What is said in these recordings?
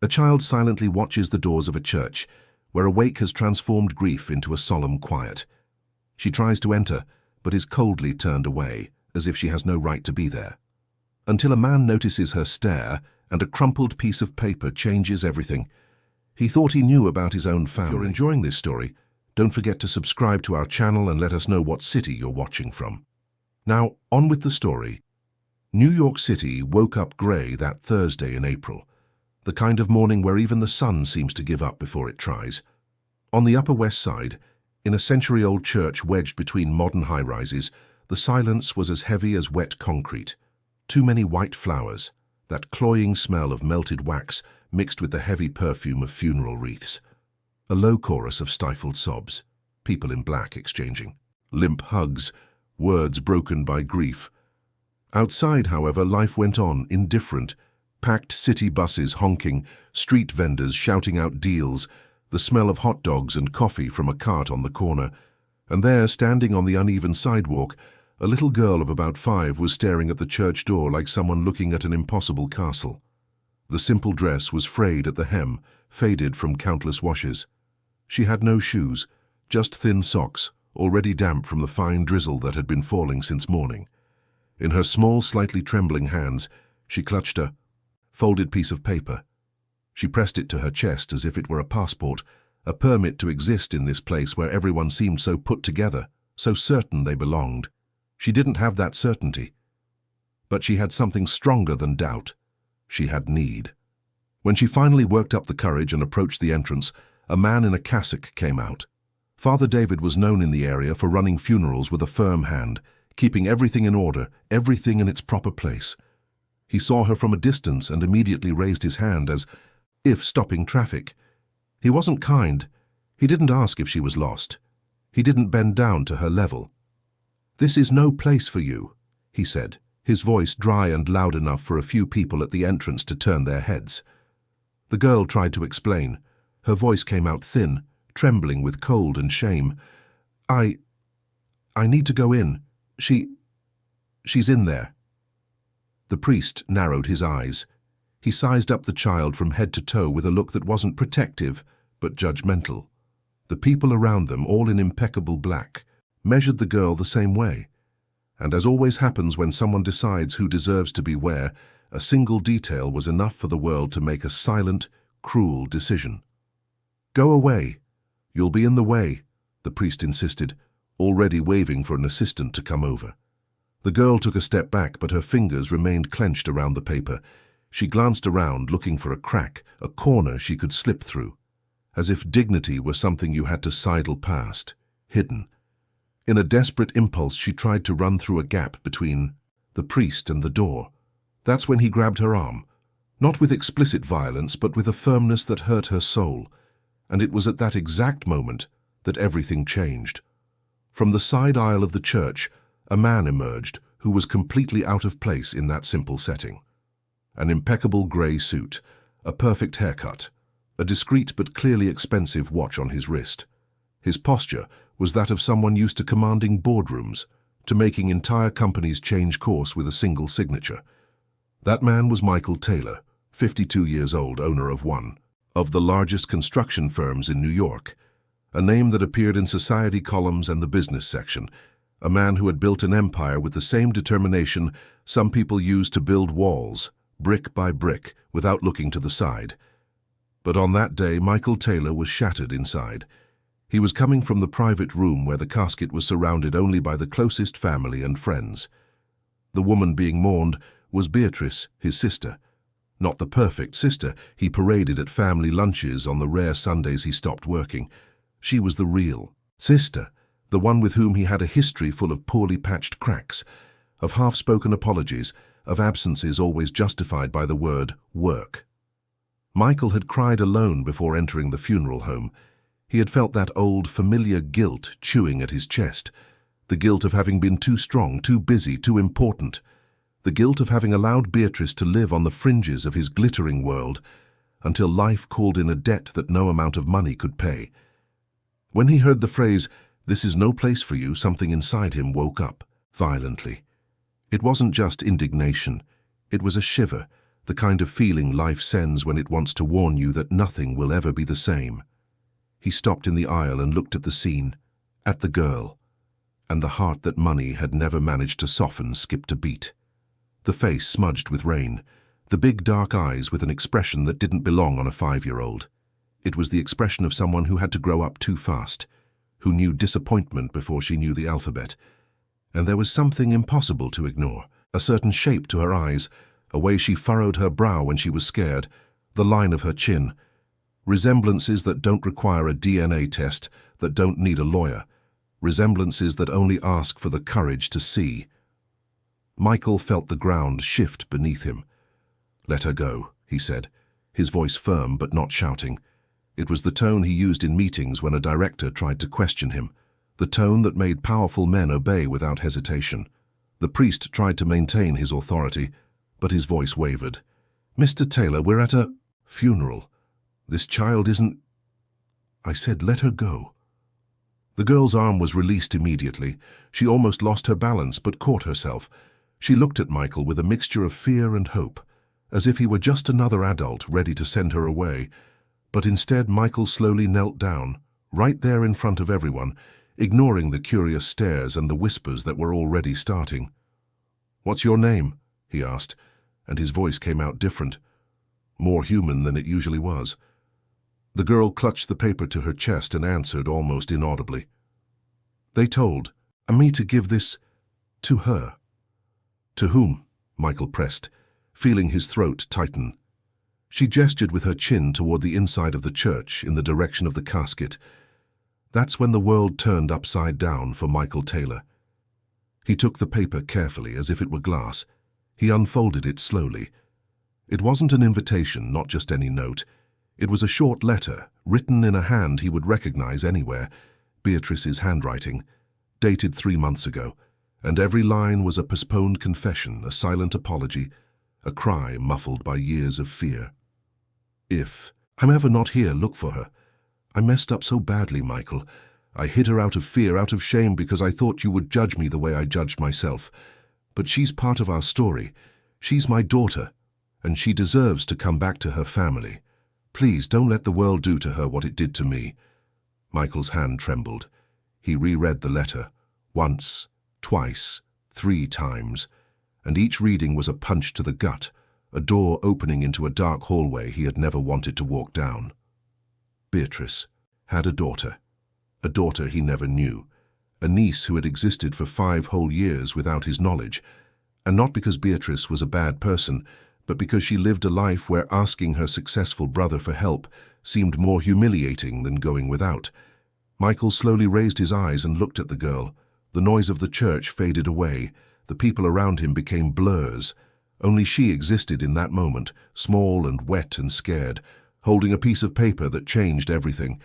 A child silently watches the doors of a church, where a wake has transformed grief into a solemn quiet. She tries to enter, but is coldly turned away, as if she has no right to be there. Until a man notices her stare, and a crumpled piece of paper changes everything. He thought he knew about his own family. If you're enjoying this story, don't forget to subscribe to our channel and let us know what city you're watching from. Now, on with the story. New York City woke up grey that Thursday in April, the kind of morning where even the sun seems to give up before it tries. On the Upper West Side, in a century-old church wedged between modern high-rises, the silence was as heavy as wet concrete. Too many white flowers, that cloying smell of melted wax mixed with the heavy perfume of funeral wreaths. A low chorus of stifled sobs, people in black exchanging limp hugs, words broken by grief. Outside, however, life went on, indifferent. Packed city buses honking, street vendors shouting out deals, the smell of hot dogs and coffee from a cart on the corner. And there, standing on the uneven sidewalk, a little girl of about 5 was staring at the church door like someone looking at an impossible castle. The simple dress was frayed at the hem, faded from countless washes. She had no shoes, just thin socks, already damp from the fine drizzle that had been falling since morning. In her small, slightly trembling hands, she clutched a folded piece of paper. She pressed it to her chest as if it were a passport, a permit to exist in this place where everyone seemed so put together, so certain they belonged. She didn't have that certainty. But she had something stronger than doubt. She had need. When she finally worked up the courage and approached the entrance, a man in a cassock came out. Father David was known in the area for running funerals with a firm hand, keeping everything in order, everything in its proper place. He saw her from a distance and immediately raised his hand as if stopping traffic. He wasn't kind. He didn't ask if she was lost. He didn't bend down to her level. "This is no place for you," he said, his voice dry and loud enough for a few people at the entrance to turn their heads. The girl tried to explain. Her voice came out thin, trembling with cold and shame. I need to go in. She's in there." The priest narrowed his eyes. He sized up the child from head to toe with a look that wasn't protective, but judgmental. The people around them, all in impeccable black, measured the girl the same way. And as always happens when someone decides who deserves to be where, a single detail was enough for the world to make a silent, cruel decision. "Go away. You'll be in the way," the priest insisted, already waving for an assistant to come over. The girl took a step back, but her fingers remained clenched around the paper. She glanced around, looking for a crack, a corner she could slip through, as if dignity were something you had to sidle past, hidden. In a desperate impulse, she tried to run through a gap between the priest and the door. That's when he grabbed her arm, not with explicit violence, but with a firmness that hurt her soul. And it was at that exact moment that everything changed. From the side aisle of the church, a man emerged who was completely out of place in that simple setting. An impeccable grey suit, a perfect haircut, a discreet but clearly expensive watch on his wrist. His posture was that of someone used to commanding boardrooms, to making entire companies change course with a single signature. That man was Michael Taylor, 52 years old, owner of one of the largest construction firms in New York, a name that appeared in society columns and the business section, a man who had built an empire with the same determination some people use to build walls, brick by brick, without looking to the side. But on that day, Michael Taylor was shattered inside. He was coming from the private room where the casket was surrounded only by the closest family and friends. The woman being mourned was Beatrice, his sister. Not the perfect sister he paraded at family lunches on the rare Sundays he stopped working. She was the real sister, the one with whom he had a history full of poorly patched cracks, of half-spoken apologies, of absences always justified by the word work. Michael had cried alone before entering the funeral home. He had felt that old, familiar guilt chewing at his chest, the guilt of having been too strong, too busy, too important, the guilt of having allowed Beatrice to live on the fringes of his glittering world until life called in a debt that no amount of money could pay. When he heard the phrase, "This is no place for you," something inside him woke up, violently. It wasn't just indignation. It was a shiver, the kind of feeling life sends when it wants to warn you that nothing will ever be the same. He stopped in the aisle and looked at the scene, at the girl, and the heart that money had never managed to soften skipped a beat. The face smudged with rain, the big dark eyes with an expression that didn't belong on a 5-year-old. It was the expression of someone who had to grow up too fast, who knew disappointment before she knew the alphabet. And there was something impossible to ignore, a certain shape to her eyes, a way she furrowed her brow when she was scared, the line of her chin. Resemblances that don't require a DNA test, that don't need a lawyer. Resemblances that only ask for the courage to see. Michael felt the ground shift beneath him. "Let her go," he said, his voice firm but not shouting. It was the tone he used in meetings when a director tried to question him, the tone that made powerful men obey without hesitation. The priest tried to maintain his authority, but his voice wavered. "Mr. Taylor, we're at a funeral. This child isn't—" I said, "Let her go." The girl's arm was released immediately. She almost lost her balance but caught herself. She looked at Michael with a mixture of fear and hope, as if he were just another adult ready to send her away. But instead Michael slowly knelt down, right there in front of everyone, ignoring the curious stares and the whispers that were already starting. "What's your name?" he asked, and his voice came out different, more human than it usually was. The girl clutched the paper to her chest and answered almost inaudibly. "They told me to give this to her." "To whom?" Michael pressed, feeling his throat tighten. She gestured with her chin toward the inside of the church in the direction of the casket. That's when the world turned upside down for Michael Taylor. He took the paper carefully as if it were glass. He unfolded it slowly. It wasn't an invitation, not just any note. It was a short letter, written in a hand he would recognize anywhere, Beatrice's handwriting, dated 3 months ago, and every line was a postponed confession, a silent apology, a cry muffled by years of fear. "If I'm ever not here, look for her. I messed up so badly, Michael. I hid her out of fear, out of shame, because I thought you would judge me the way I judged myself. But she's part of our story. She's my daughter, and she deserves to come back to her family. Please don't let the world do to her what it did to me." Michael's hand trembled. He reread the letter, once, twice, 3 times, and each reading was a punch to the gut, a door opening into a dark hallway he had never wanted to walk down. Beatrice had a daughter he never knew, a niece who had existed for 5 whole years without his knowledge, and not because Beatrice was a bad person, but because she lived a life where asking her successful brother for help seemed more humiliating than going without. Michael slowly raised his eyes and looked at the girl. The noise of the church faded away. The people around him became blurs. Only she existed in that moment, small and wet and scared, holding a piece of paper that changed everything.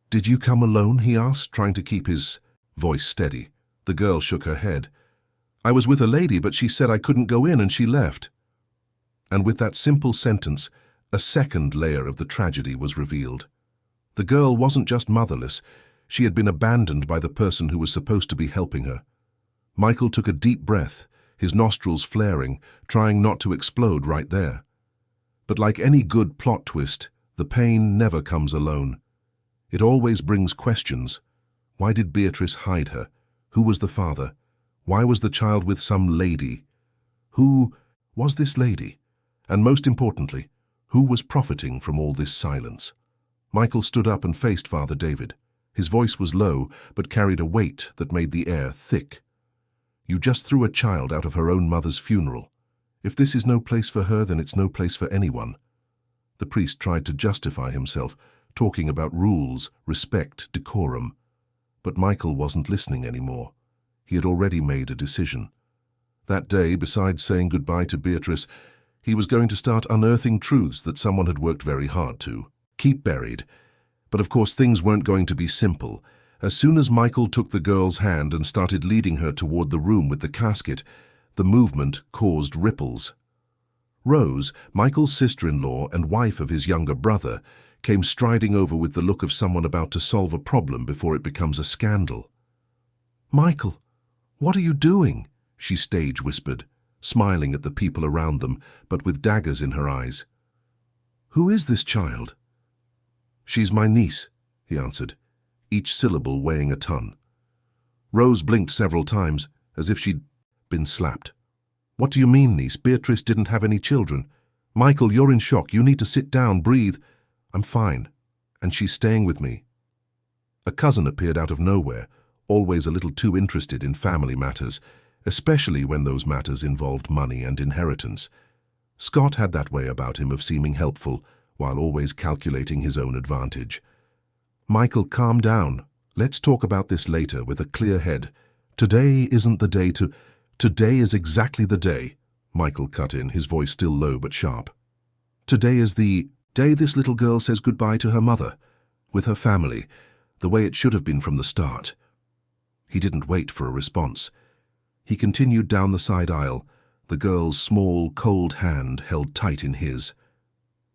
Did you come alone?" he asked, trying to keep his voice steady. The girl shook her head. "I was with a lady, but she said I couldn't go in and she left." And with that simple sentence, a second layer of the tragedy was revealed. The girl wasn't just motherless. She had been abandoned by the person who was supposed to be helping her. Michael took a deep breath, his nostrils flaring, trying not to explode right there. But like any good plot twist, the pain never comes alone. It always brings questions. Why did Beatrice hide her? Who was the father? Why was the child with some lady? Who was this lady? And most importantly, who was profiting from all this silence? Michael stood up and faced Father David. His voice was low, but carried a weight that made the air thick. "You just threw a child out of her own mother's funeral. If this is no place for her, then it's no place for anyone." The priest tried to justify himself, talking about rules, respect, decorum. But Michael wasn't listening anymore. He had already made a decision. That day, besides saying goodbye to Beatrice, he was going to start unearthing truths that someone had worked very hard to keep buried. But of course things weren't going to be simple. As soon as Michael took the girl's hand and started leading her toward the room with the casket, the movement caused ripples. Rose, Michael's sister-in-law and wife of his younger brother, came striding over with the look of someone about to solve a problem before it becomes a scandal. "Michael, what are you doing?" she stage whispered. smiling at the people around them, but with daggers in her eyes. "Who is this child?" "She's my niece," he answered, each syllable weighing a ton. Rose blinked several times, as if she'd been slapped. "What do you mean, niece? Beatrice didn't have any children. Michael, you're in shock. You need to sit down, breathe." "I'm fine, and she's staying with me." A cousin appeared out of nowhere, always a little too interested in family matters, especially when those matters involved money and inheritance. Scott had that way about him of seeming helpful, while always calculating his own advantage. "Michael, calm down. Let's talk about this later with a clear head. Today isn't the day to—" "Today is exactly the day," Michael cut in, his voice still low but sharp. "Today is the day this little girl says goodbye to her mother, with her family, the way it should have been from the start." He didn't wait for a response. He continued down the side aisle, the girl's small, cold hand held tight in his.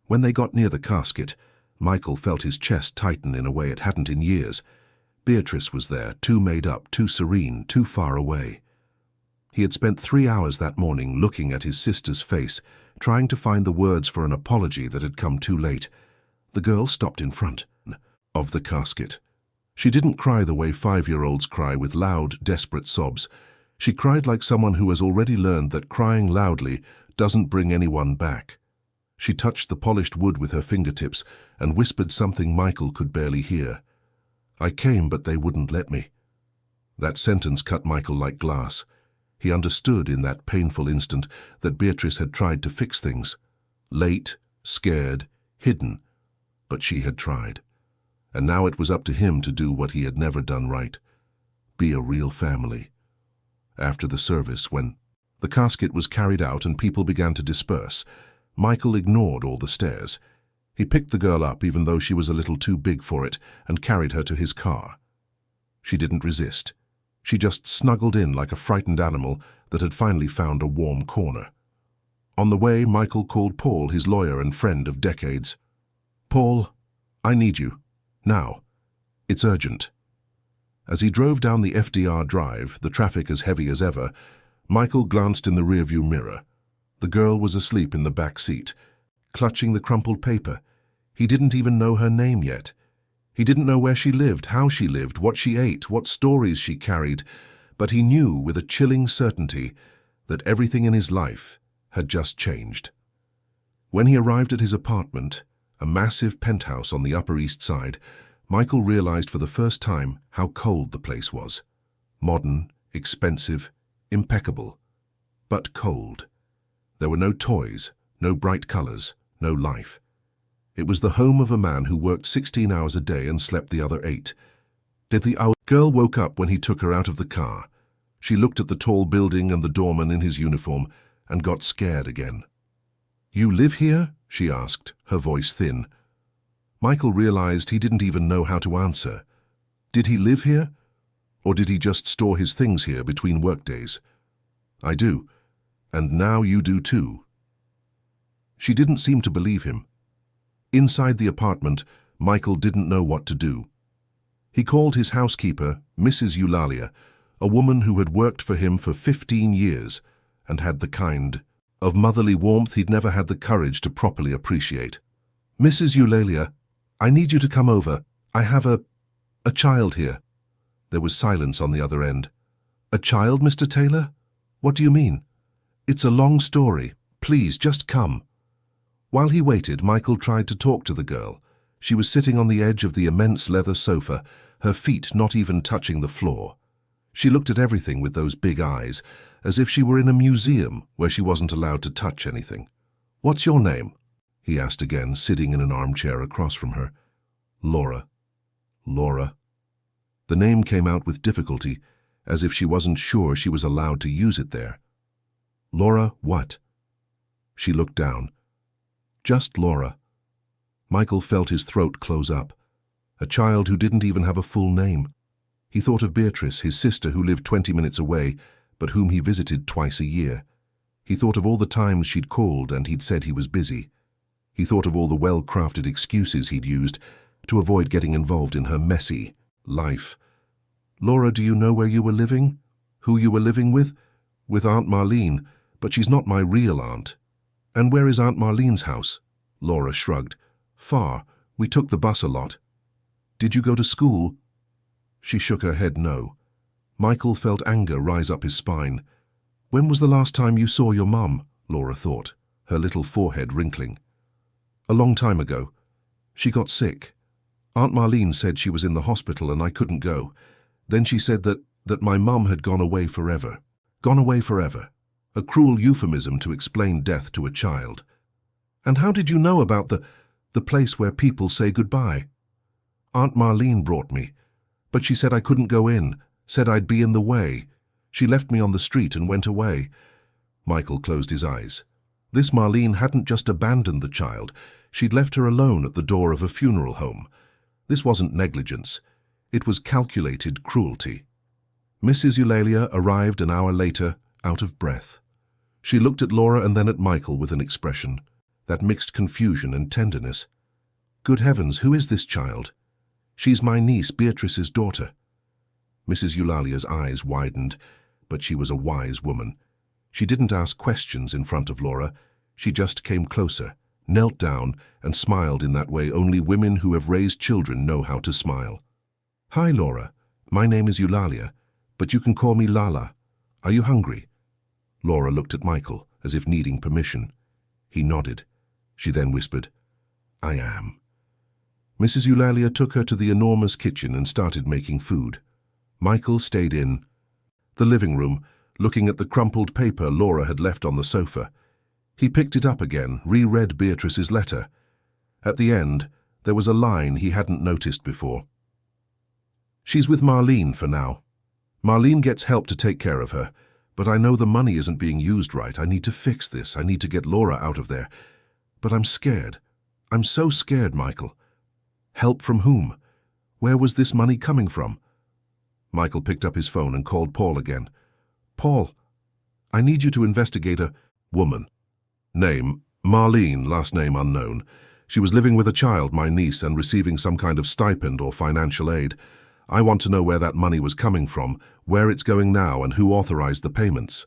When they got near the casket, Michael felt his chest tighten in a way it hadn't in years. Beatrice was there, too made up, too serene, too far away. He had spent 3 hours that morning looking at his sister's face, trying to find the words for an apology that had come too late. The girl stopped in front of the casket. She didn't cry the way 5-year-olds cry with loud, desperate sobs. She cried like someone who has already learned that crying loudly doesn't bring anyone back. She touched the polished wood with her fingertips and whispered something Michael could barely hear. "I came, but they wouldn't let me." That sentence cut Michael like glass. He understood in that painful instant that Beatrice had tried to fix things. Late, scared, hidden, but she had tried. And now it was up to him to do what he had never done right. Be a real family. After the service, when the casket was carried out and people began to disperse, Michael ignored all the stares. He picked the girl up even though she was a little too big for it and carried her to his car. She didn't resist. She just snuggled in like a frightened animal that had finally found a warm corner. On the way, Michael called Paul, his lawyer and friend of decades. "Paul, I need you. Now. It's urgent." As he drove down the FDR drive, the traffic as heavy as ever, Michael glanced in the rearview mirror. The girl was asleep in the back seat, clutching the crumpled paper. He didn't even know her name yet. He didn't know where she lived, how she lived, what she ate, what stories she carried, but he knew with a chilling certainty that everything in his life had just changed. When he arrived at his apartment, a massive penthouse on the Upper East Side, Michael realized for the first time how cold the place was. Modern, expensive, impeccable, but cold. There were no toys, no bright colors, no life. It was the home of a man who worked 16 hours a day and slept the other 8. The girl woke up when he took her out of the car. She looked at the tall building and the doorman in his uniform and got scared again. "You live here?" she asked, her voice thin. Michael realized he didn't even know how to answer. Did he live here? Or did he just store his things here between workdays? "I do. And now you do too." She didn't seem to believe him. Inside the apartment, Michael didn't know what to do. He called his housekeeper, Mrs. Eulalia, a woman who had worked for him for 15 years and had the kind of motherly warmth he'd never had the courage to properly appreciate. "Mrs. Eulalia, I need you to come over. I have a child here." There was silence on the other end. "A child, Mr. Taylor? What do you mean?" "It's a long story. Please, just come." While he waited, Michael tried to talk to the girl. She was sitting on the edge of the immense leather sofa, her feet not even touching the floor. She looked at everything with those big eyes, as if she were in a museum where she wasn't allowed to touch anything. "What's your name?" he asked again, sitting in an armchair across from her. "Laura." "Laura." The name came out with difficulty, as if she wasn't sure she was allowed to use it there. "Laura what?" She looked down. "Just Laura." Michael felt his throat close up. A child who didn't even have a full name. He thought of Beatrice, his sister who lived 20 minutes away, but whom he visited twice a year. He thought of all the times she'd called and he'd said he was busy. He thought of all the well-crafted excuses he'd used to avoid getting involved in her messy life. "Laura, do you know where you were living? Who you were living with?" "With Aunt Marlene, But she's not my real aunt. And where is Aunt Marlene's house? Laura shrugged. Far. We took the bus a lot. Did you go to school? She shook her head no. Michael felt anger rise up his spine. When was the last time you saw your mum? Laura thought, her little forehead wrinkling. A long time ago. She got sick. Aunt Marlene said she was in the hospital and I couldn't go. Then she said that my mum had gone away forever. Gone away forever. A cruel euphemism to explain death to a child. And how did you know about the place where people say goodbye? Aunt Marlene brought me, but she said I couldn't go in, said I'd be in the way. She left me on the street and went away. Michael closed his eyes. This Marlene hadn't just abandoned the child. She'd left her alone at the door of a funeral home. This wasn't negligence. It was calculated cruelty. Mrs. Eulalia arrived an hour later, out of breath. She looked at Laura and then at Michael with an expression, that mixed confusion and tenderness. Good heavens, who is this child? She's my niece, Beatrice's daughter. Mrs. Eulalia's eyes widened, but she was a wise woman. She didn't ask questions in front of Laura. She just came closer, knelt down, and smiled in that way only women who have raised children know how to smile. Hi, Laura. My name is Eulalia, but you can call me Lala. Are you hungry? Laura looked at Michael, as if needing permission. He nodded. She then whispered, I am. Mrs. Eulalia took her to the enormous kitchen and started making food. Michael stayed in the living room, looking at the crumpled paper Laura had left on the sofa. He picked it up again, reread Beatrice's letter. At the end, there was a line he hadn't noticed before. She's with Marlene for now. Marlene gets help to take care of her, but I know the money isn't being used right. I need to fix this. I need to get Laura out of there. But I'm scared. I'm so scared, Michael. Help from whom? Where was this money coming from? Michael picked up his phone and called Paul again. Paul, I need you to investigate a woman. Name, Marlene, last name unknown. She was living with a child, my niece, and receiving some kind of stipend or financial aid. I want to know where that money was coming from, where it's going now, and who authorized the payments.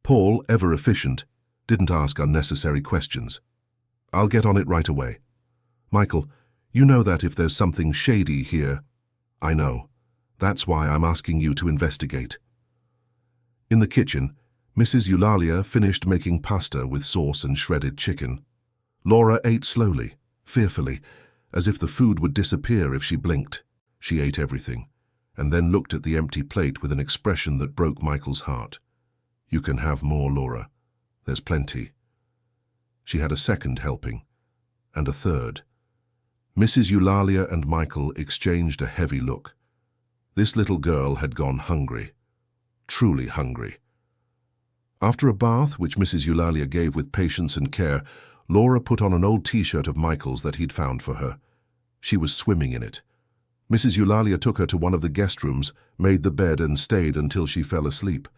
Paul, ever efficient, didn't ask unnecessary questions. I'll get on it right away. Michael, you know that if there's something shady here. I know. That's why I'm asking you to investigate. In the kitchen, Mrs. Eulalia finished making pasta with sauce and shredded chicken. Laura ate slowly, fearfully, as if the food would disappear if she blinked. She ate everything, and then looked at the empty plate with an expression that broke Michael's heart. You can have more, Laura. There's plenty. She had a second helping, and a third. Mrs. Eulalia and Michael exchanged a heavy look. This little girl had gone hungry, truly hungry. After a bath, which Mrs. Eulalia gave with patience and care, Laura put on an old T-shirt of Michael's that he'd found for her. She was swimming in it. Mrs. Eulalia took her to one of the guest rooms, made the bed and stayed until she fell asleep.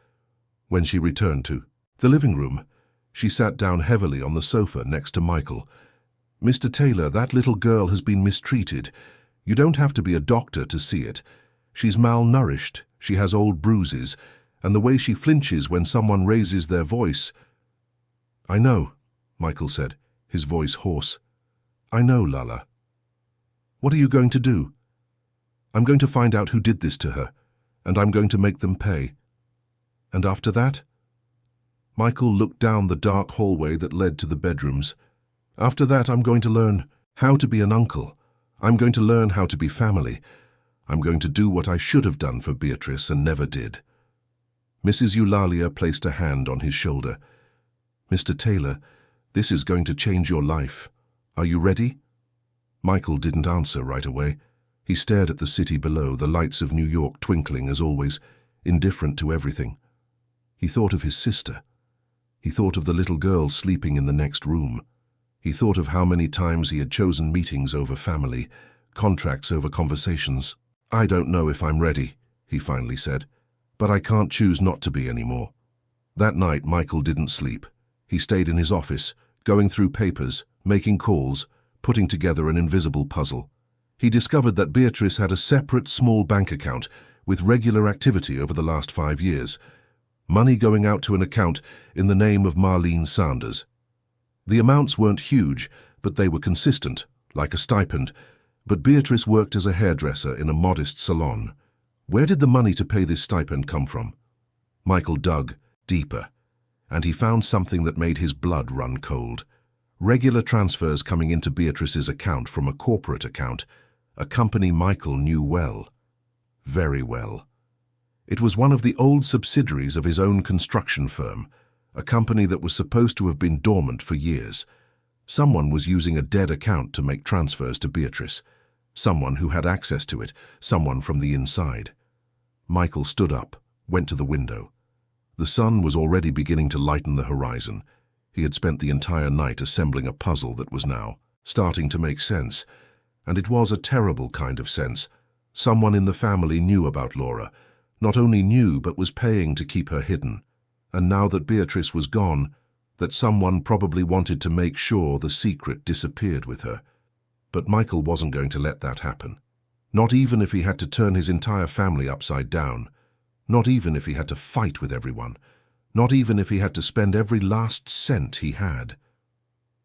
When she returned to the living room, she sat down heavily on the sofa next to Michael. Mr. Taylor, that little girl has been mistreated. You don't have to be a doctor to see it. She's malnourished, she has old bruises, and the way she flinches when someone raises their voice. I know, Michael said, his voice hoarse. I know, Lala. What are you going to do? I'm going to find out who did this to her, and I'm going to make them pay. And after that? Michael looked down the dark hallway that led to the bedrooms. After that, I'm going to learn how to be an uncle. I'm going to learn how to be family. I'm going to do what I should have done for Beatrice and never did. Mrs. Eulalia placed a hand on his shoulder. Mr. Taylor, this is going to change your life. Are you ready? Michael didn't answer right away. He stared at the city below, the lights of New York twinkling as always, indifferent to everything. He thought of his sister. He thought of the little girl sleeping in the next room. He thought of how many times he had chosen meetings over family, contracts over conversations. I don't know if I'm ready, he finally said, but I can't choose not to be anymore. That night, Michael didn't sleep. He stayed in his office, going through papers, making calls, putting together an invisible puzzle. He discovered that Beatrice had a separate small bank account with regular activity over the last 5 years. Money going out to an account in the name of Marlene Sanders. The amounts weren't huge, but they were consistent, like a stipend. But Beatrice worked as a hairdresser in a modest salon. Where did the money to pay this stipend come from? Michael dug deeper, and he found something that made his blood run cold. Regular transfers coming into Beatrice's account from a corporate account, a company Michael knew well. Very well. It was one of the old subsidiaries of his own construction firm, a company that was supposed to have been dormant for years. Someone was using a dead account to make transfers to Beatrice. Someone who had access to it, someone from the inside. Michael stood up, went to the window. The sun was already beginning to lighten the horizon. He had spent the entire night assembling a puzzle that was now starting to make sense. And it was a terrible kind of sense. Someone in the family knew about Laura. Not only knew, but was paying to keep her hidden. And now that Beatrice was gone, that someone probably wanted to make sure the secret disappeared with her. But Michael wasn't going to let that happen. Not even if he had to turn his entire family upside down. Not even if he had to fight with everyone. Not even if he had to spend every last cent he had.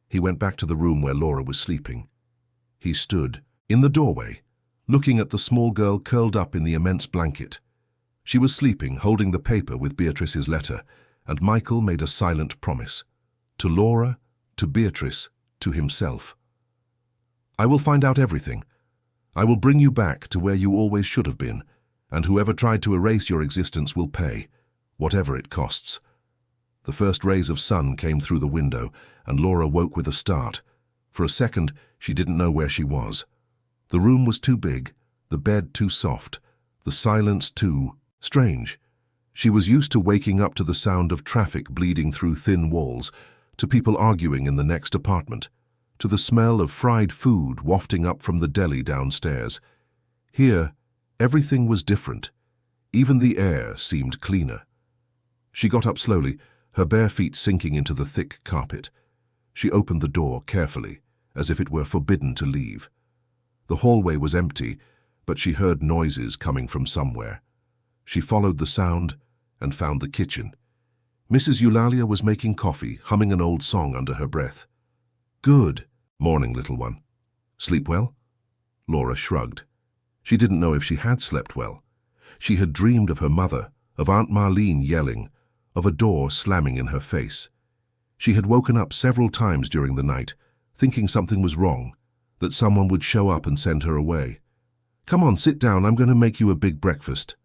He went back to the room where Laura was sleeping. He stood in the doorway, looking at the small girl curled up in the immense blanket. She was sleeping, holding the paper with Beatrice's letter, and Michael made a silent promise. To Laura, to Beatrice, to himself. I will find out everything. I will bring you back to where you always should have been, and whoever tried to erase your existence will pay, whatever it costs. The first rays of sun came through the window, and Laura woke with a start. For a second, she didn't know where she was. The room was too big, the bed too soft, the silence too strange. She was used to waking up to the sound of traffic bleeding through thin walls, to people arguing in the next apartment, to the smell of fried food wafting up from the deli downstairs. Here, everything was different. Even the air seemed cleaner. She got up slowly, her bare feet sinking into the thick carpet. She opened the door carefully, as if it were forbidden to leave. The hallway was empty, but she heard noises coming from somewhere. She followed the sound and found the kitchen. Mrs. Eulalia was making coffee, humming an old song under her breath. Good morning, little one. Sleep well? Laura shrugged. She didn't know if she had slept well. She had dreamed of her mother, of Aunt Marlene yelling, of a door slamming in her face. She had woken up several times during the night, thinking something was wrong, that someone would show up and send her away. Come on, sit down, I'm going to make you a big breakfast.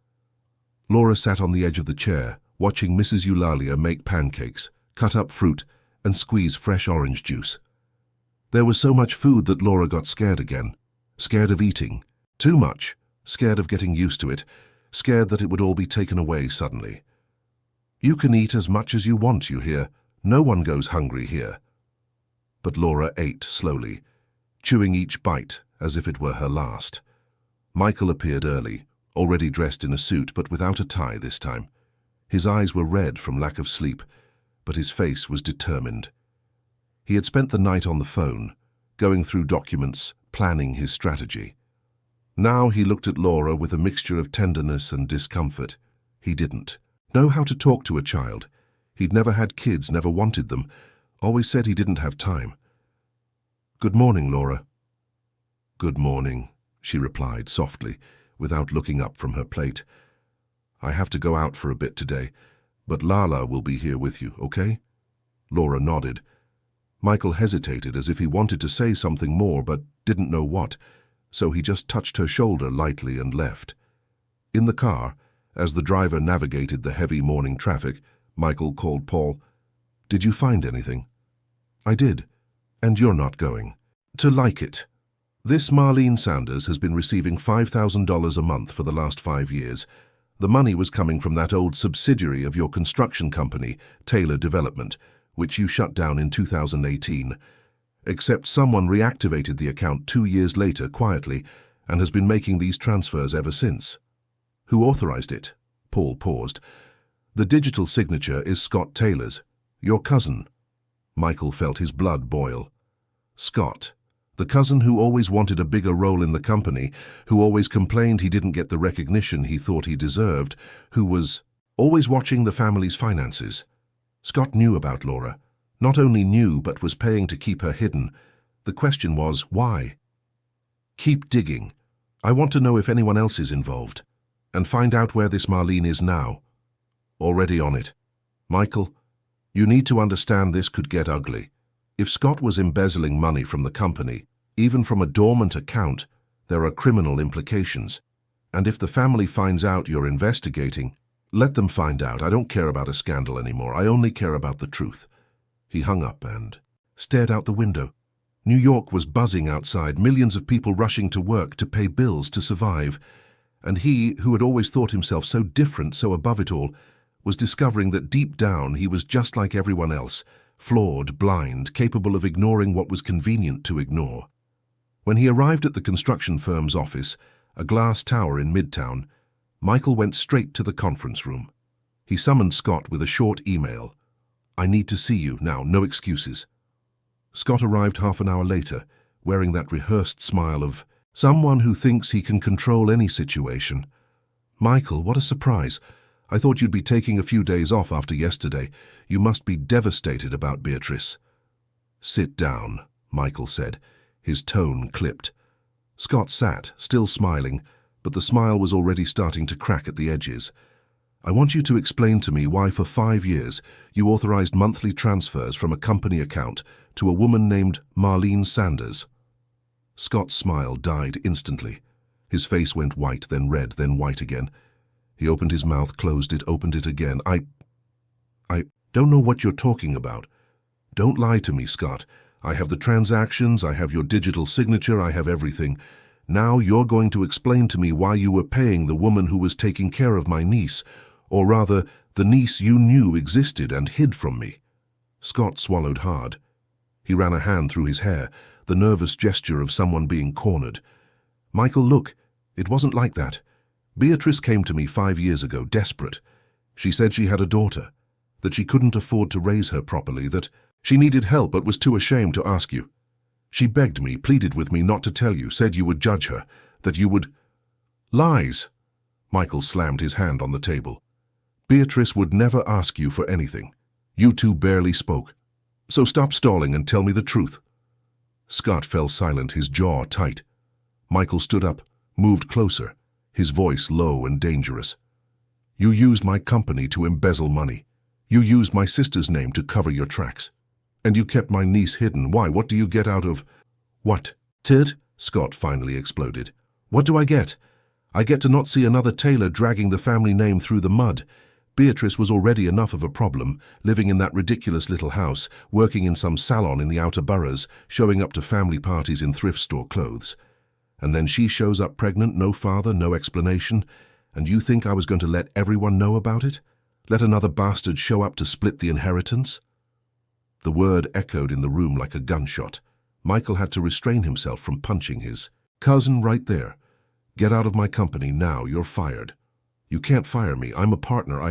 Laura sat on the edge of the chair, watching Mrs. Eulalia make pancakes, cut up fruit, and squeeze fresh orange juice. There was so much food that Laura got scared again. Scared of eating. Too much. Scared of getting used to it. Scared that it would all be taken away suddenly. You can eat as much as you want, you hear. No one goes hungry here. But Laura ate slowly, chewing each bite as if it were her last. Michael appeared early, already dressed in a suit but without a tie this time. His eyes were red from lack of sleep, but his face was determined. He had spent the night on the phone, going through documents, planning his strategy. Now he looked at Laura with a mixture of tenderness and discomfort. He didn't know how to talk to a child. He'd never had kids, never wanted them, always said he didn't have time. Good morning, Laura. Good morning, she replied softly, without looking up from her plate. I have to go out for a bit today, but Lala will be here with you, okay? Laura nodded. Michael hesitated as if he wanted to say something more but didn't know what, so he just touched her shoulder lightly and left. In the car, as the driver navigated the heavy morning traffic, Michael called Paul. Did you find anything? I did. And you're not going to like it. This Marlene Sanders has been receiving $5,000 a month for the last 5 years. The money was coming from that old subsidiary of your construction company, Taylor Development, which you shut down in 2018. Except someone reactivated the account 2 years later quietly and has been making these transfers ever since. Who authorized it? Paul paused. The digital signature is Scott Taylor's, your cousin. Michael felt his blood boil. Scott, the cousin who always wanted a bigger role in the company, who always complained he didn't get the recognition he thought he deserved, who was always watching the family's finances. Scott knew about Laura. Not only knew, but was paying to keep her hidden. The question was, why? Keep digging. I want to know if anyone else is involved. And find out where this Marlene is now. Already on it. Michael, you need to understand this could get ugly. If Scott was embezzling money from the company, even from a dormant account, there are criminal implications. And if the family finds out you're investigating, let them find out. I don't care about a scandal anymore. I only care about the truth. He hung up and stared out the window. New York was buzzing outside, millions of people rushing to work, to pay bills, to survive. And he, who had always thought himself so different, so above it all, was discovering that deep down he was just like everyone else, flawed, blind, capable of ignoring what was convenient to ignore. When he arrived at the construction firm's office, a glass tower in Midtown, Michael went straight to the conference room. He summoned Scott with a short email. I need to see you now, no excuses. Scott arrived half an hour later, wearing that rehearsed smile of someone who thinks he can control any situation. Michael, what a surprise. I thought you'd be taking a few days off after yesterday. You must be devastated about Beatrice. Sit down, Michael said, his tone clipped. Scott sat, still smiling, but the smile was already starting to crack at the edges. I want you to explain to me why for 5 years you authorized monthly transfers from a company account to a woman named Marlene Sanders. Scott's smile died instantly. His face went white, then red, then white again. He opened his mouth, closed it, opened it again. I don't know what you're talking about. Don't lie to me, Scott. I have the transactions, I have your digital signature, I have everything. Now you're going to explain to me why you were paying the woman who was taking care of my niece, or rather, the niece you knew existed and hid from me. Scott swallowed hard. He ran a hand through his hair, the nervous gesture of someone being cornered. Michael, look, it wasn't like that. Beatrice came to me 5 years ago, desperate. She said she had a daughter, that she couldn't afford to raise her properly, that she needed help but was too ashamed to ask you. She begged me, pleaded with me not to tell you, said you would judge her, that you would... Lies! Michael slammed his hand on the table. Beatrice would never ask you for anything. You two barely spoke. So stop stalling and tell me the truth. Scott fell silent, his jaw tight. Michael stood up, moved closer, his voice low and dangerous. You used my company to embezzle money. You used my sister's name to cover your tracks. And you kept my niece hidden. Why? What do you get out of... What? Tit? Scott finally exploded. What do I get? I get to not see another Taylor dragging the family name through the mud. Beatrice was already enough of a problem, living in that ridiculous little house, working in some salon in the outer boroughs, showing up to family parties in thrift store clothes. And then she shows up pregnant, no father, no explanation, and you think I was going to let everyone know about it? Let another bastard show up to split the inheritance? The word echoed in the room like a gunshot. Michael had to restrain himself from punching his cousin right there. Get out of my company now, you're fired. You can't fire me, I'm a partner,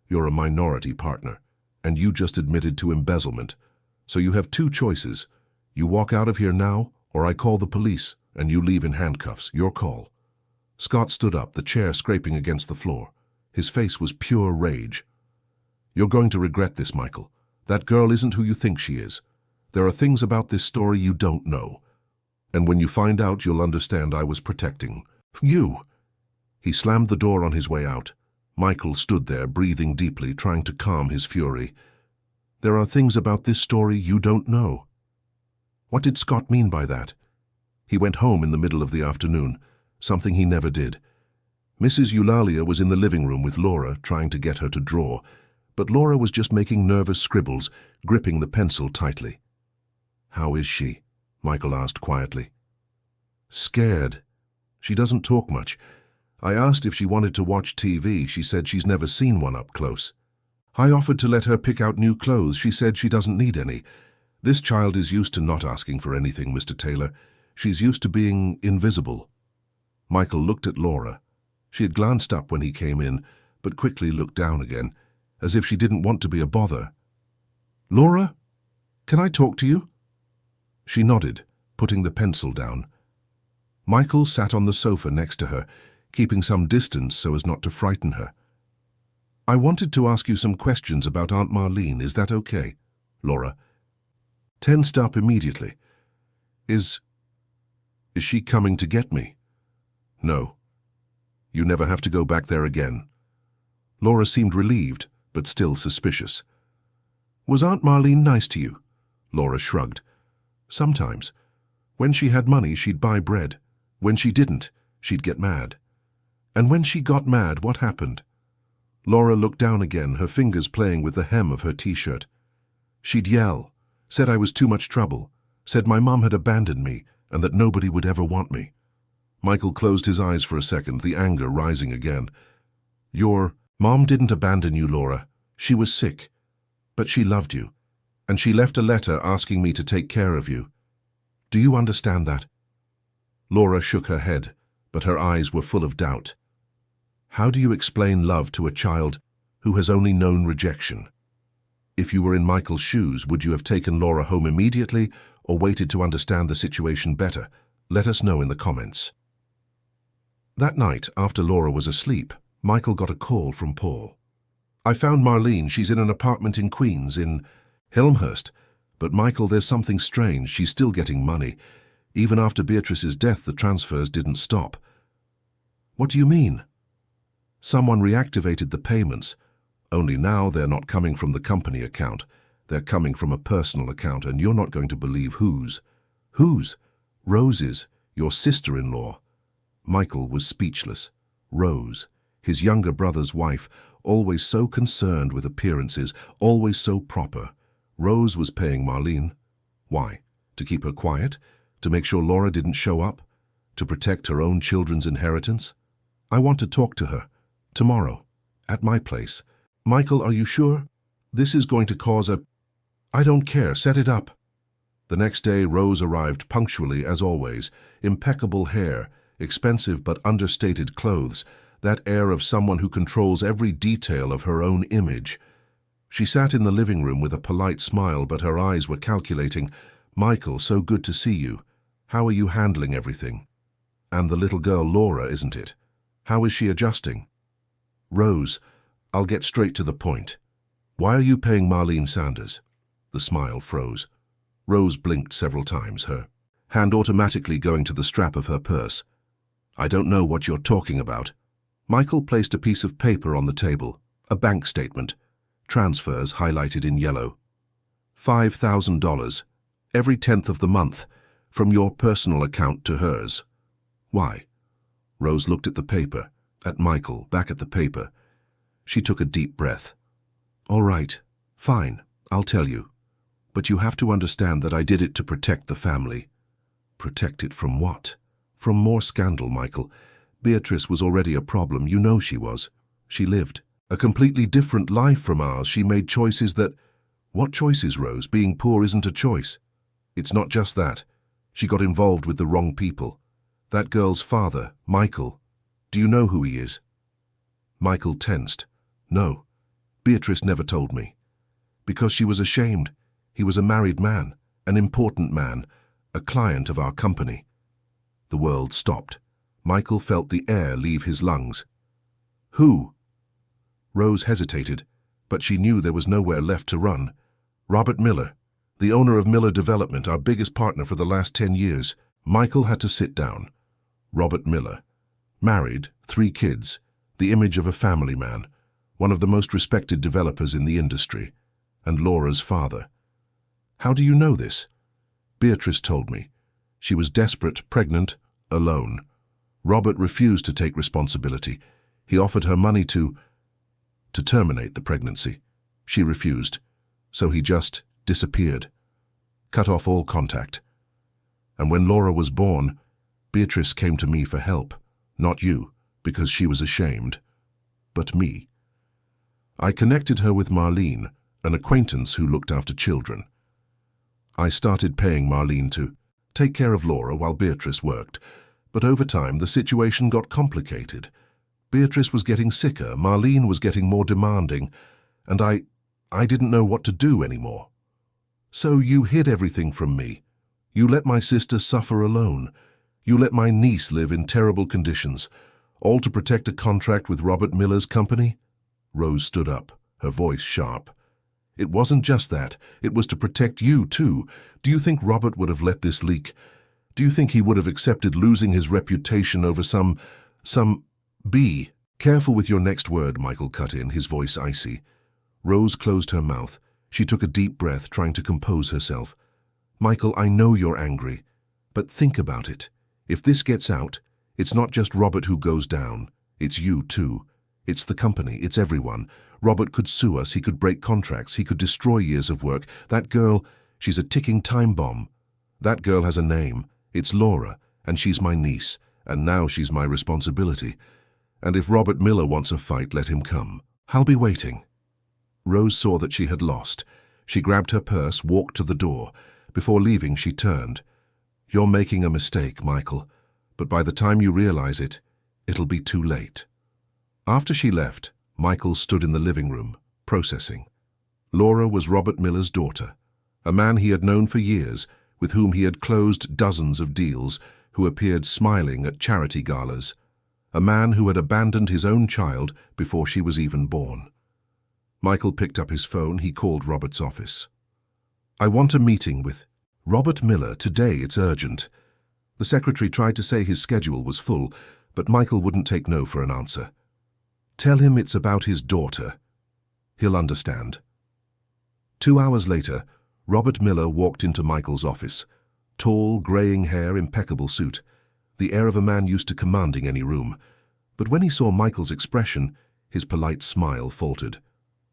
You're a minority partner, and you just admitted to embezzlement. So you have two choices. You walk out of here now, or I call the police, and you leave in handcuffs. Your call. Scott stood up, the chair scraping against the floor. His face was pure rage. You're going to regret this, Michael. That girl isn't who you think she is. There are things about this story you don't know. And when you find out, you'll understand I was protecting you. He slammed the door on his way out. Michael stood there, breathing deeply, trying to calm his fury. There are things about this story you don't know. What did Scott mean by that? He went home in the middle of the afternoon, something he never did. Mrs. Eulalia was in the living room with Laura, trying to get her to draw, but Laura was just making nervous scribbles, gripping the pencil tightly. How is she? Michael asked quietly. Scared. She doesn't talk much. I asked if she wanted to watch TV. She said she's never seen one up close. I offered to let her pick out new clothes. She said she doesn't need any. This child is used to not asking for anything, Mr. Taylor. She's used to being invisible. Michael looked at Laura. She had glanced up when he came in, but quickly looked down again, as if she didn't want to be a bother. Laura, can I talk to you? She nodded, putting the pencil down. Michael sat on the sofa next to her, keeping some distance so as not to frighten her. I wanted to ask you some questions about Aunt Marlene. Is that okay? Laura tensed up immediately. Is she coming to get me? No. You never have to go back there again. Laura seemed relieved, but still suspicious. Was Aunt Marlene nice to you? Laura shrugged. Sometimes. When she had money, she'd buy bread. When she didn't, she'd get mad. And when she got mad, what happened? Laura looked down again, her fingers playing with the hem of her t-shirt. She'd yell, said I was too much trouble, said my mom had abandoned me and that nobody would ever want me. Michael closed his eyes for a second, the anger rising again. Your mom didn't abandon you, Laura. She was sick. But she loved you. And she left a letter asking me to take care of you. Do you understand that? Laura shook her head, but her eyes were full of doubt. How do you explain love to a child who has only known rejection? If you were in Michael's shoes, would you have taken Laura home immediately or waited to understand the situation better? Let us know in the comments. That night, after Laura was asleep, Michael got a call from Paul. I found Marlene. She's in an apartment in Queens, in Helmhurst. But Michael, there's something strange. She's still getting money. Even after Beatrice's death, the transfers didn't stop. What do you mean? Someone reactivated the payments. Only now they're not coming from the company account. They're coming from a personal account, and you're not going to believe whose. Whose? Rose's, your sister-in-law. Michael was speechless. Rose, his younger brother's wife, always so concerned with appearances, always so proper. Rose was paying Marlene. Why? To keep her quiet? To make sure Laura didn't show up? To protect her own children's inheritance? I want to talk to her. Tomorrow. At my place. Michael, are you sure? This is going to cause a... I don't care. Set it up. The next day, Rose arrived punctually as always. Impeccable hair, expensive but understated clothes, that air of someone who controls every detail of her own image. She sat in the living room with a polite smile, but her eyes were calculating. Michael, so good to see you. How are you handling everything? And the little girl Laura, isn't it? How is she adjusting? Rose, I'll get straight to the point. Why are you paying Marlene Sanders? The smile froze. Rose blinked several times, her hand automatically going to the strap of her purse. I don't know what you're talking about. Michael placed a piece of paper on the table, a bank statement, transfers highlighted in yellow. $5,000, every 10th of the month, from your personal account to hers. Why? Rose looked at the paper, at Michael, back at the paper. She took a deep breath. All right, fine, I'll tell you. But you have to understand that I did it to protect the family. Protect it from what? From more scandal, Michael. Beatrice was already a problem, you know she was. She lived a completely different life from ours. She made choices that... What choices, Rose? Being poor isn't a choice. It's not just that. She got involved with the wrong people. That girl's father, Michael. Do you know who he is? Michael tensed. No. Beatrice never told me. Because she was ashamed. He was a married man, an important man, a client of our company. The world stopped. Michael felt the air leave his lungs. Who? Rose hesitated, but she knew there was nowhere left to run. Robert Miller, the owner of Miller Development, our biggest partner for the last 10 years. Michael had to sit down. Robert Miller. Married, 3 kids, the image of a family man, one of the most respected developers in the industry, and Laura's father. How do you know this? Beatrice told me. She was desperate, pregnant, alone. Robert refused to take responsibility. He offered her money to terminate the pregnancy. She refused, so he just disappeared, cut off all contact. And when Laura was born, Beatrice came to me for help, not you, because she was ashamed, but me. I connected her with Marlene, an acquaintance who looked after children. I started paying Marlene to take care of Laura while Beatrice worked, but over time the situation got complicated. Beatrice was getting sicker, Marlene was getting more demanding, and I didn't know what to do anymore. So you hid everything from me. You let my sister suffer alone. You let my niece live in terrible conditions, all to protect a contract with Robert Miller's company? Rose stood up, her voice sharp. It wasn't just that. It was to protect you, too. Do you think Robert would have let this leak? Do you think he would have accepted losing his reputation over some... Be careful with your next word, Michael cut in, his voice icy. Rose closed her mouth. She took a deep breath, trying to compose herself. Michael, I know you're angry, but think about it. If this gets out, it's not just Robert who goes down. It's you, too. It's the company. It's everyone. Robert could sue us. He could break contracts. He could destroy years of work. That girl, she's a ticking time bomb. That girl has a name. It's Laura, and she's my niece, and now she's my responsibility. And if Robert Miller wants a fight, let him come. I'll be waiting. Rose saw that she had lost. She grabbed her purse, walked to the door. Before leaving, she turned. You're making a mistake, Michael, but by the time you realize it, it'll be too late. After she left, Michael stood in the living room, processing. Laura was Robert Miller's daughter, a man he had known for years, with whom he had closed dozens of deals, who appeared smiling at charity galas. A man who had abandoned his own child before she was even born. Michael picked up his phone. He called Robert's office. I want a meeting with Robert Miller. Today, it's urgent. The secretary tried to say his schedule was full, but Michael wouldn't take no for an answer. Tell him it's about his daughter. He'll understand. 2 hours later, Robert Miller walked into Michael's office. Tall, graying hair, impeccable suit. The air of a man used to commanding any room. But when he saw Michael's expression, his polite smile faltered.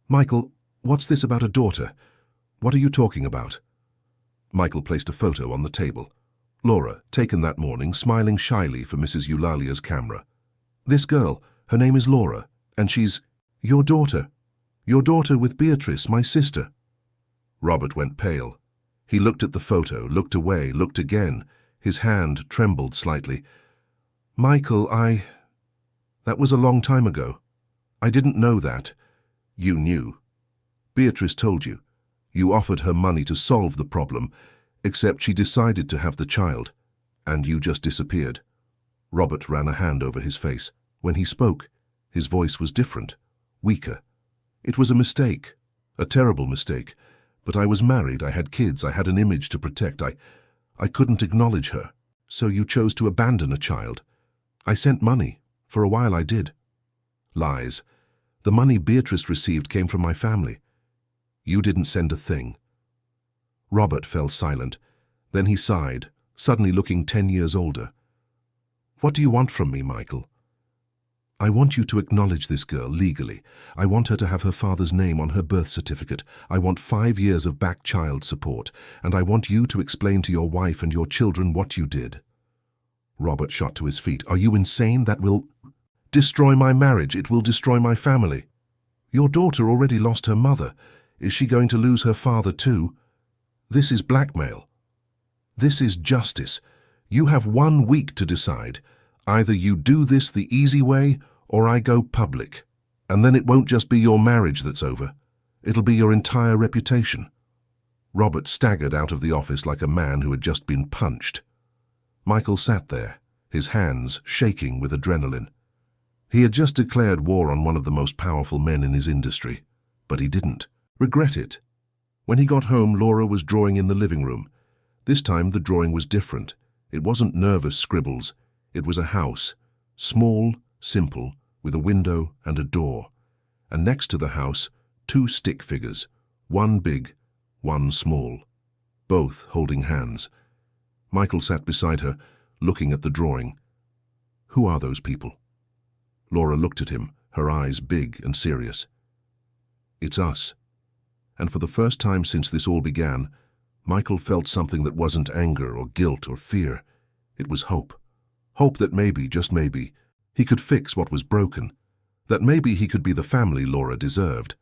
Michael, what's this about a daughter? What are you talking about? Michael placed a photo on the table. Laura, taken that morning, smiling shyly for Mrs. Eulalia's camera. This girl, her name is Laura, and she's your daughter. Your daughter with Beatrice, my sister. Robert went pale. He looked at the photo, looked away, looked again. His hand trembled slightly. Michael, that was a long time ago. I didn't know that. You knew. Beatrice told you. You offered her money to solve the problem, except she decided to have the child, and you just disappeared. Robert ran a hand over his face. When he spoke, his voice was different, weaker. It was a mistake, a terrible mistake. But I was married, I had kids, I had an image to protect. I couldn't acknowledge her. So you chose to abandon a child. I sent money. For a while I did. Lies. The money Beatrice received came from my family. You didn't send a thing. Robert fell silent. Then he sighed, suddenly looking 10 years older. What do you want from me, Michael? I want you to acknowledge this girl legally. I want her to have her father's name on her birth certificate. I want 5 years of back child support, and I want you to explain to your wife and your children what you did. Robert shot to his feet. Are you insane? That will destroy my marriage. It will destroy my family. Your daughter already lost her mother. Is she going to lose her father too? This is blackmail. This is justice. You have 1 week to decide. Either you do this the easy way, or I go public. And then it won't just be your marriage that's over. It'll be your entire reputation. Robert staggered out of the office like a man who had just been punched. Michael sat there, his hands shaking with adrenaline. He had just declared war on one of the most powerful men in his industry, but he didn't regret it. When he got home, Laura was drawing in the living room. This time the drawing was different. It wasn't nervous scribbles. It was a house, small, simple, with a window and a door. And next to the house, 2 stick figures, one big, one small, both holding hands. Michael sat beside her, looking at the drawing. Who are those people? Laura looked at him, her eyes big and serious. It's us. And for the first time since this all began, Michael felt something that wasn't anger or guilt or fear. It was hope. Hope that maybe, just maybe, he could fix what was broken. That maybe he could be the family Laura deserved.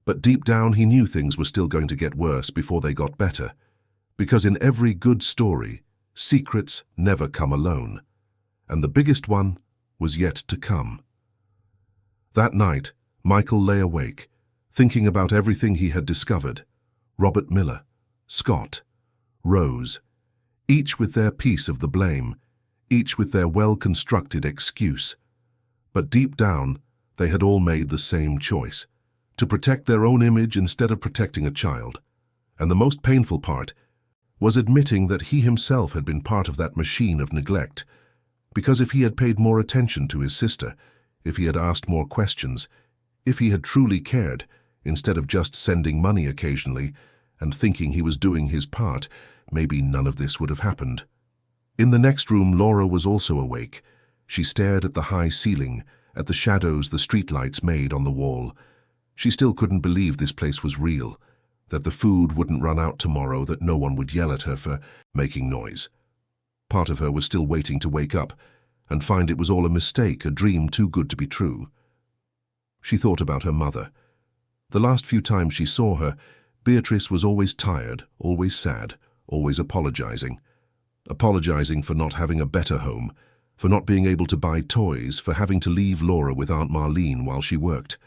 But deep down he knew things were still going to get worse before they got better. Because in every good story, secrets never come alone. And the biggest one was yet to come. That night, Michael lay awake, thinking about everything he had discovered. Robert Miller, Scott, Rose, each with their piece of the blame, each with their well-constructed excuse. But deep down, They had all made the same choice, to protect their own image instead of protecting a child. And the most painful part was admitting that he himself had been part of that machine of neglect. Because if he had paid more attention to his sister, if he had asked more questions, if he had truly cared, instead of just sending money occasionally and thinking he was doing his part, maybe none of this would have happened. In the next room, Laura was also awake. She stared at the high ceiling, at the shadows the streetlights made on the wall. She still couldn't believe this place was real, that the food wouldn't run out tomorrow, that no one would yell at her for making noise. Part of her was still waiting to wake up and find it was all a mistake, a dream too good to be true. She thought about her mother. The last few times she saw her, Beatrice was always tired, always sad, always apologizing. Apologizing for not having a better home, for not being able to buy toys, for having to leave Laura with Aunt Marlene while she worked.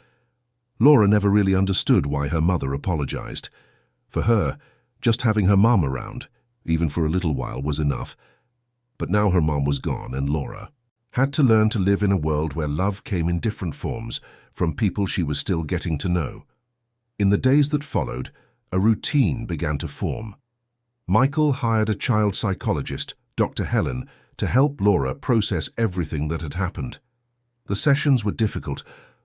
Laura never really understood why her mother apologized. For her, just having her mom around, even for a little while, was enough. But now her mom was gone, and Laura had to learn to live in a world where love came in different forms from people she was still getting to know. In the days that followed, a routine began to form. Michael hired a child psychologist, Dr. Helen, to help Laura process everything that had happened. The sessions were difficult.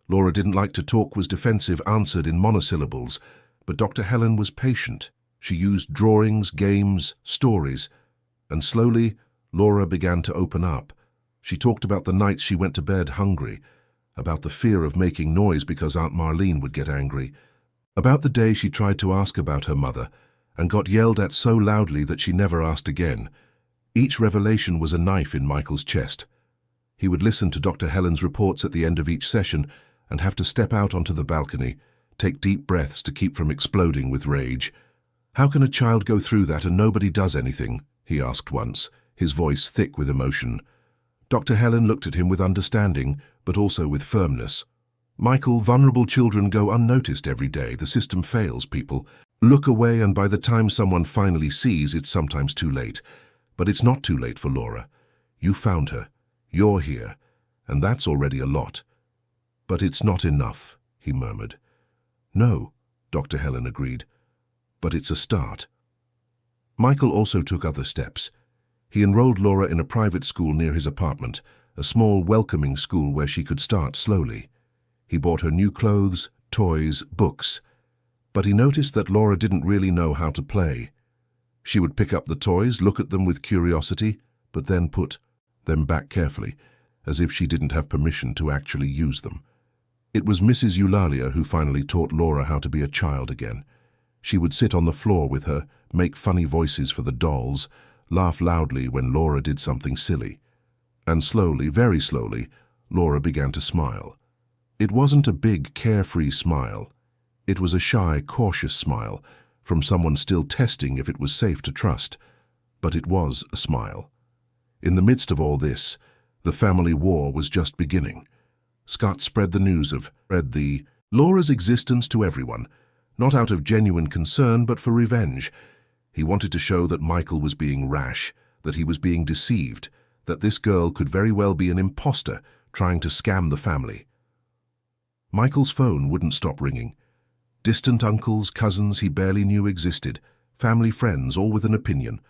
Laura didn't like to talk, was defensive, answered in monosyllables, but Dr. Helen was patient. She used drawings, games, stories, and slowly Laura began to open up. She talked about the nights she went to bed hungry, about the fear of making noise because Aunt Marlene would get angry, about the day she tried to ask about her mother and got yelled at so loudly that she never asked again. Each revelation was a knife in Michael's chest. He would listen to Dr. Helen's reports at the end of each session and have to step out onto the balcony, take deep breaths to keep from exploding with rage. "How can a child go through that and nobody does anything?" he asked once, his voice thick with emotion. Dr. Helen looked at him with understanding, but also with firmness. "Michael, vulnerable children go unnoticed every day. The system fails people. Look away, and by the time someone finally sees, it's sometimes too late. But it's not too late for Laura. You found her. You're here. And that's already a lot." "But it's not enough," he murmured. "No," Dr. Helen agreed. "But it's a start." Michael also took other steps. He enrolled Laura in a private school near his apartment, a small, welcoming school where she could start slowly. He bought her new clothes, toys, books. But he noticed that Laura didn't really know how to play. She would pick up the toys, look at them with curiosity, but then put them back carefully, as if she didn't have permission to actually use them. It was Mrs. Eulalia who finally taught Laura how to be a child again. She would sit on the floor with her, make funny voices for the dolls, laugh loudly when Laura did something silly. And slowly, very slowly, Laura began to smile. It wasn't a big, carefree smile. It was a shy, cautious smile, from someone still testing if it was safe to trust. But it was a smile. In the midst of all this, the family war was just beginning. Scott spread the news of Laura's existence to everyone, not out of genuine concern but for revenge. He wanted to show that Michael was being rash, that he was being deceived, that this girl could very well be an imposter trying to scam the family. Michael's phone wouldn't stop ringing. Distant uncles, cousins he barely knew existed, family friends, all with an opinion.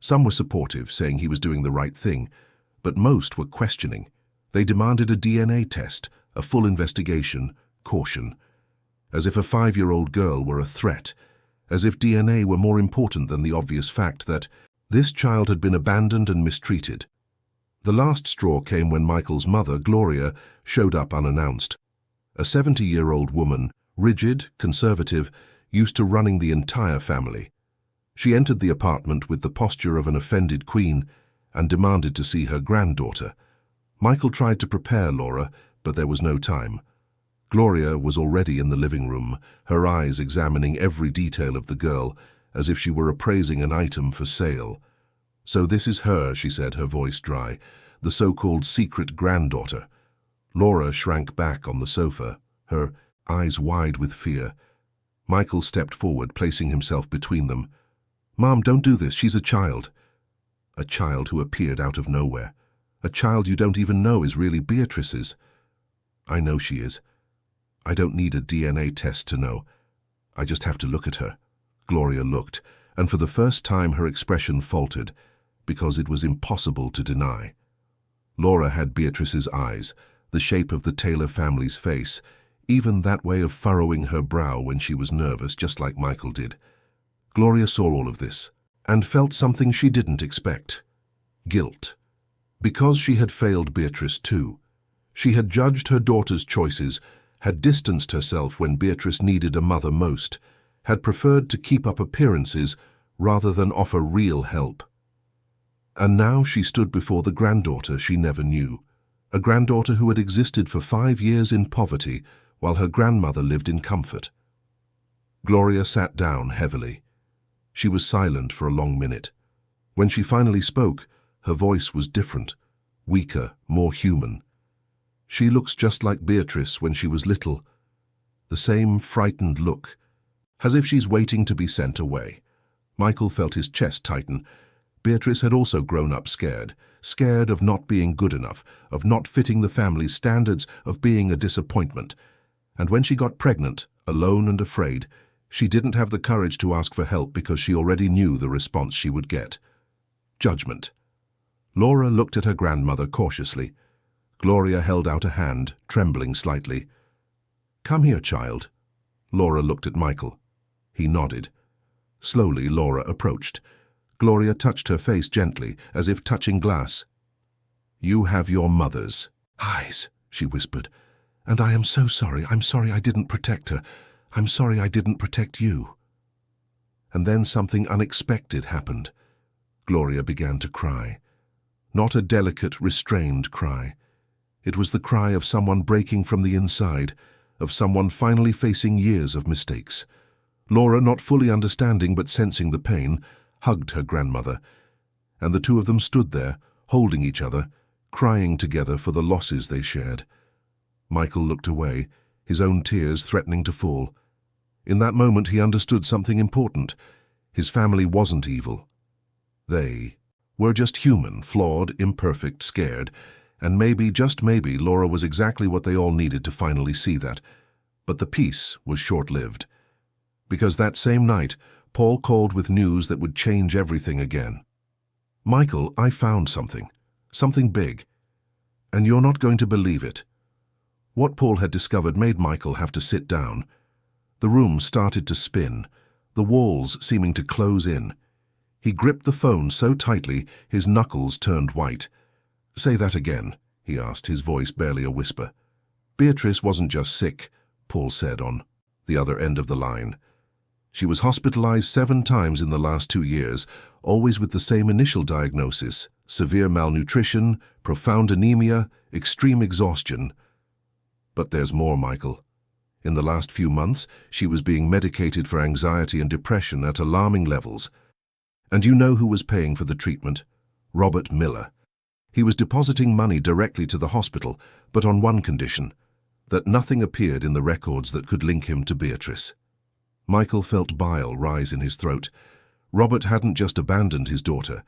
Some were supportive, saying he was doing the right thing, but most were questioning. They demanded a DNA test, a full investigation, caution. As if a 5-year-old girl were a threat, as if DNA were more important than the obvious fact that this child had been abandoned and mistreated. The last straw came when Michael's mother, Gloria, showed up unannounced. A 70-year-old woman, rigid, conservative, used to running the entire family. She entered the apartment with the posture of an offended queen and demanded to see her granddaughter. Michael tried to prepare Laura, but there was no time. Gloria was already in the living room, her eyes examining every detail of the girl, as if she were appraising an item for sale. "So this is her," she said, her voice dry, "the so-called secret granddaughter." Laura shrank back on the sofa, her eyes wide with fear. Michael stepped forward, placing himself between them. "Mom, don't do this. She's a child." A child who appeared out of nowhere. A child you don't even know is really Beatrice's. I know she is. I don't need a DNA test to know. I just have to look at her." Gloria looked, and for the first time her expression faltered, because it was impossible to deny. Laura had Beatrice's eyes, the shape of the Taylor family's face, even that way of furrowing her brow when she was nervous, just like Michael did. Gloria saw all of this, and felt something she didn't expect. Guilt. Because she had failed Beatrice too. She had judged her daughter's choices, had distanced herself when Beatrice needed a mother most, had preferred to keep up appearances rather than offer real help. And now she stood before the granddaughter she never knew, a granddaughter who had existed for 5 years in poverty while her grandmother lived in comfort. Gloria sat down heavily. She was silent for a long minute. When she finally spoke, her voice was different, weaker, more human. "She looks just like Beatrice when she was little. The same frightened look, as if she's waiting to be sent away." Michael felt his chest tighten. Beatrice had also grown up scared of not being good enough, of not fitting the family's standards, of being a disappointment. And when she got pregnant, alone and afraid, she didn't have the courage to ask for help because she already knew the response she would get. Judgment. Laura looked at her grandmother cautiously. Gloria held out a hand, trembling slightly. "Come here, child." Laura looked at Michael. He nodded. Slowly, Laura approached. Gloria touched her face gently, as if touching glass. "You have your mother's eyes," she whispered. "And I am so sorry. I'm sorry I didn't protect her. I'm sorry I didn't protect you." And then something unexpected happened. Gloria began to cry. Not a delicate, restrained cry. It was the cry of someone breaking from the inside, of someone finally facing years of mistakes. Laura, not fully understanding but sensing the pain, hugged her grandmother, and the two of them stood there, holding each other, crying together for the losses they shared. Michael looked away, his own tears threatening to fall. In that moment he understood something important. His family wasn't evil. They were just human, flawed, imperfect, scared, and maybe, just maybe, Laura was exactly what they all needed to finally see that. But the peace was short-lived. Because that same night, Paul called with news that would change everything again. "Michael, I found something. Something big. And you're not going to believe it." What Paul had discovered made Michael have to sit down. The room started to spin, the walls seeming to close in. He gripped the phone so tightly his knuckles turned white. "Say that again," he asked, his voice barely a whisper. "Beatrice wasn't just sick," Paul said on the other end of the line. "She was hospitalized 7 times in the last 2 years, always with the same initial diagnosis: severe malnutrition, profound anemia, extreme exhaustion. But there's more, Michael. In the last few months, she was being medicated for anxiety and depression at alarming levels. And you know who was paying for the treatment? Robert Miller. He was depositing money directly to the hospital, but on one condition: that nothing appeared in the records that could link him to Beatrice." Michael felt bile rise in his throat. Robert hadn't just abandoned his daughter.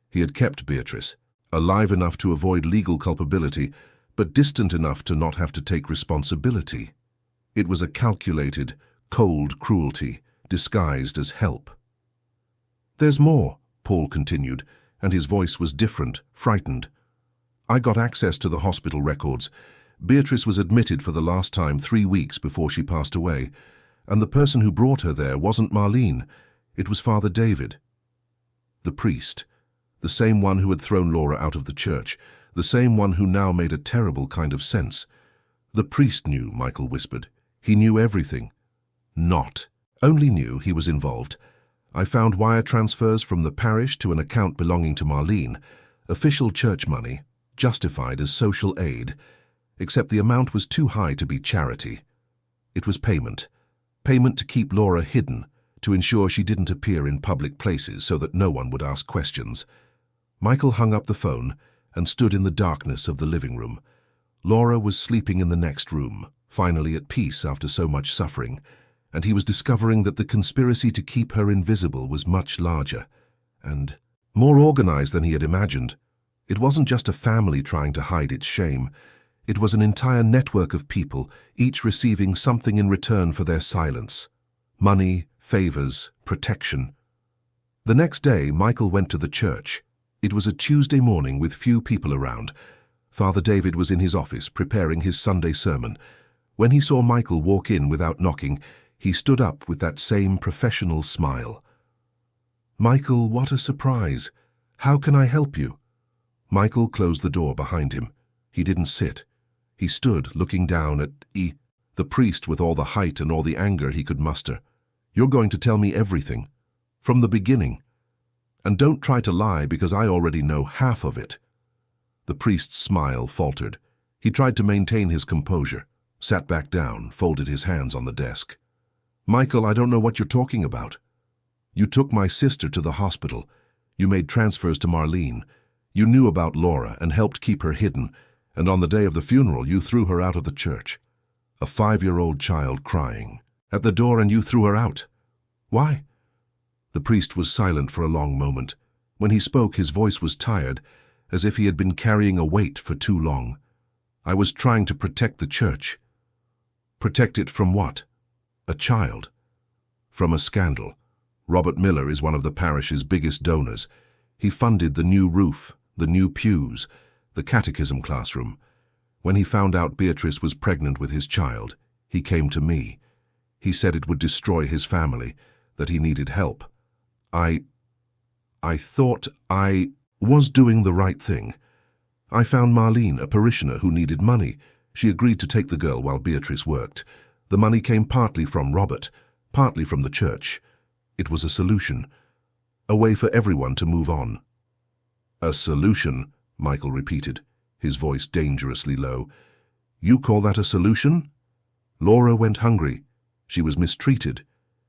He had kept Beatrice, alive enough to avoid legal culpability, but distant enough to not have to take responsibility. It was a calculated, cold cruelty, disguised as help. "There's more," Paul continued, and his voice was different, frightened. "I got access to the hospital records. Beatrice was admitted for the last time 3 weeks before she passed away, and the person who brought her there wasn't Marlene. It was Father David. The priest, the same one who had thrown Laura out of the church, the same one who now made a terrible kind of sense. The priest knew," Michael whispered. "He knew everything." "Not. Only knew he was involved. I found wire transfers from the parish to an account belonging to Marlene, official church money, justified as social aid, except the amount was too high to be charity. It was payment to keep Laura hidden, to ensure she didn't appear in public places so that no one would ask questions." Michael hung up the phone and stood in the darkness of the living room. Laura was sleeping in the next room, finally at peace after so much suffering, and he was discovering that the conspiracy to keep her invisible was much larger and more organized than he had imagined. It wasn't just a family trying to hide its shame. It was an entire network of people, each receiving something in return for their silence. Money, favors, protection. The next day, Michael went to the church. It was a Tuesday morning with few people around. Father David was in his office preparing his Sunday sermon. When he saw Michael walk in without knocking, he stood up with that same professional smile. "Michael, what a surprise. How can I help you?" Michael closed the door behind him. He didn't sit. He stood looking down at the priest with all the height and all the anger he could muster. "You're going to tell me everything, from the beginning. And don't try to lie because I already know half of it." The priest's smile faltered. He tried to maintain his composure, sat back down, folded his hands on the desk. "Michael, I don't know what you're talking about. You took my sister to the hospital. You made transfers to Marlene. You knew about Laura and helped keep her hidden. And on the day of the funeral, you threw her out of the church. A 5-year-old child crying at the door, and you threw her out. Why?" The priest was silent for a long moment. When he spoke, his voice was tired, as if he had been carrying a weight for too long. "I was trying to protect the church." "Protect it from what?" "A child." "From a scandal. Robert Miller is one of the parish's biggest donors. He funded the new roof, the new pews, the catechism classroom. When he found out Beatrice was pregnant with his child, he came to me. He said it would destroy his family, that he needed help. I thought I was doing the right thing. I found Marlene, a parishioner who needed money. She agreed to take the girl while Beatrice worked. The money came partly from Robert, partly from the church. It was a solution, a way for everyone to move on." "A solution?" Michael repeated, his voice dangerously low. "You call that a solution?" "Laura went hungry. She was mistreated.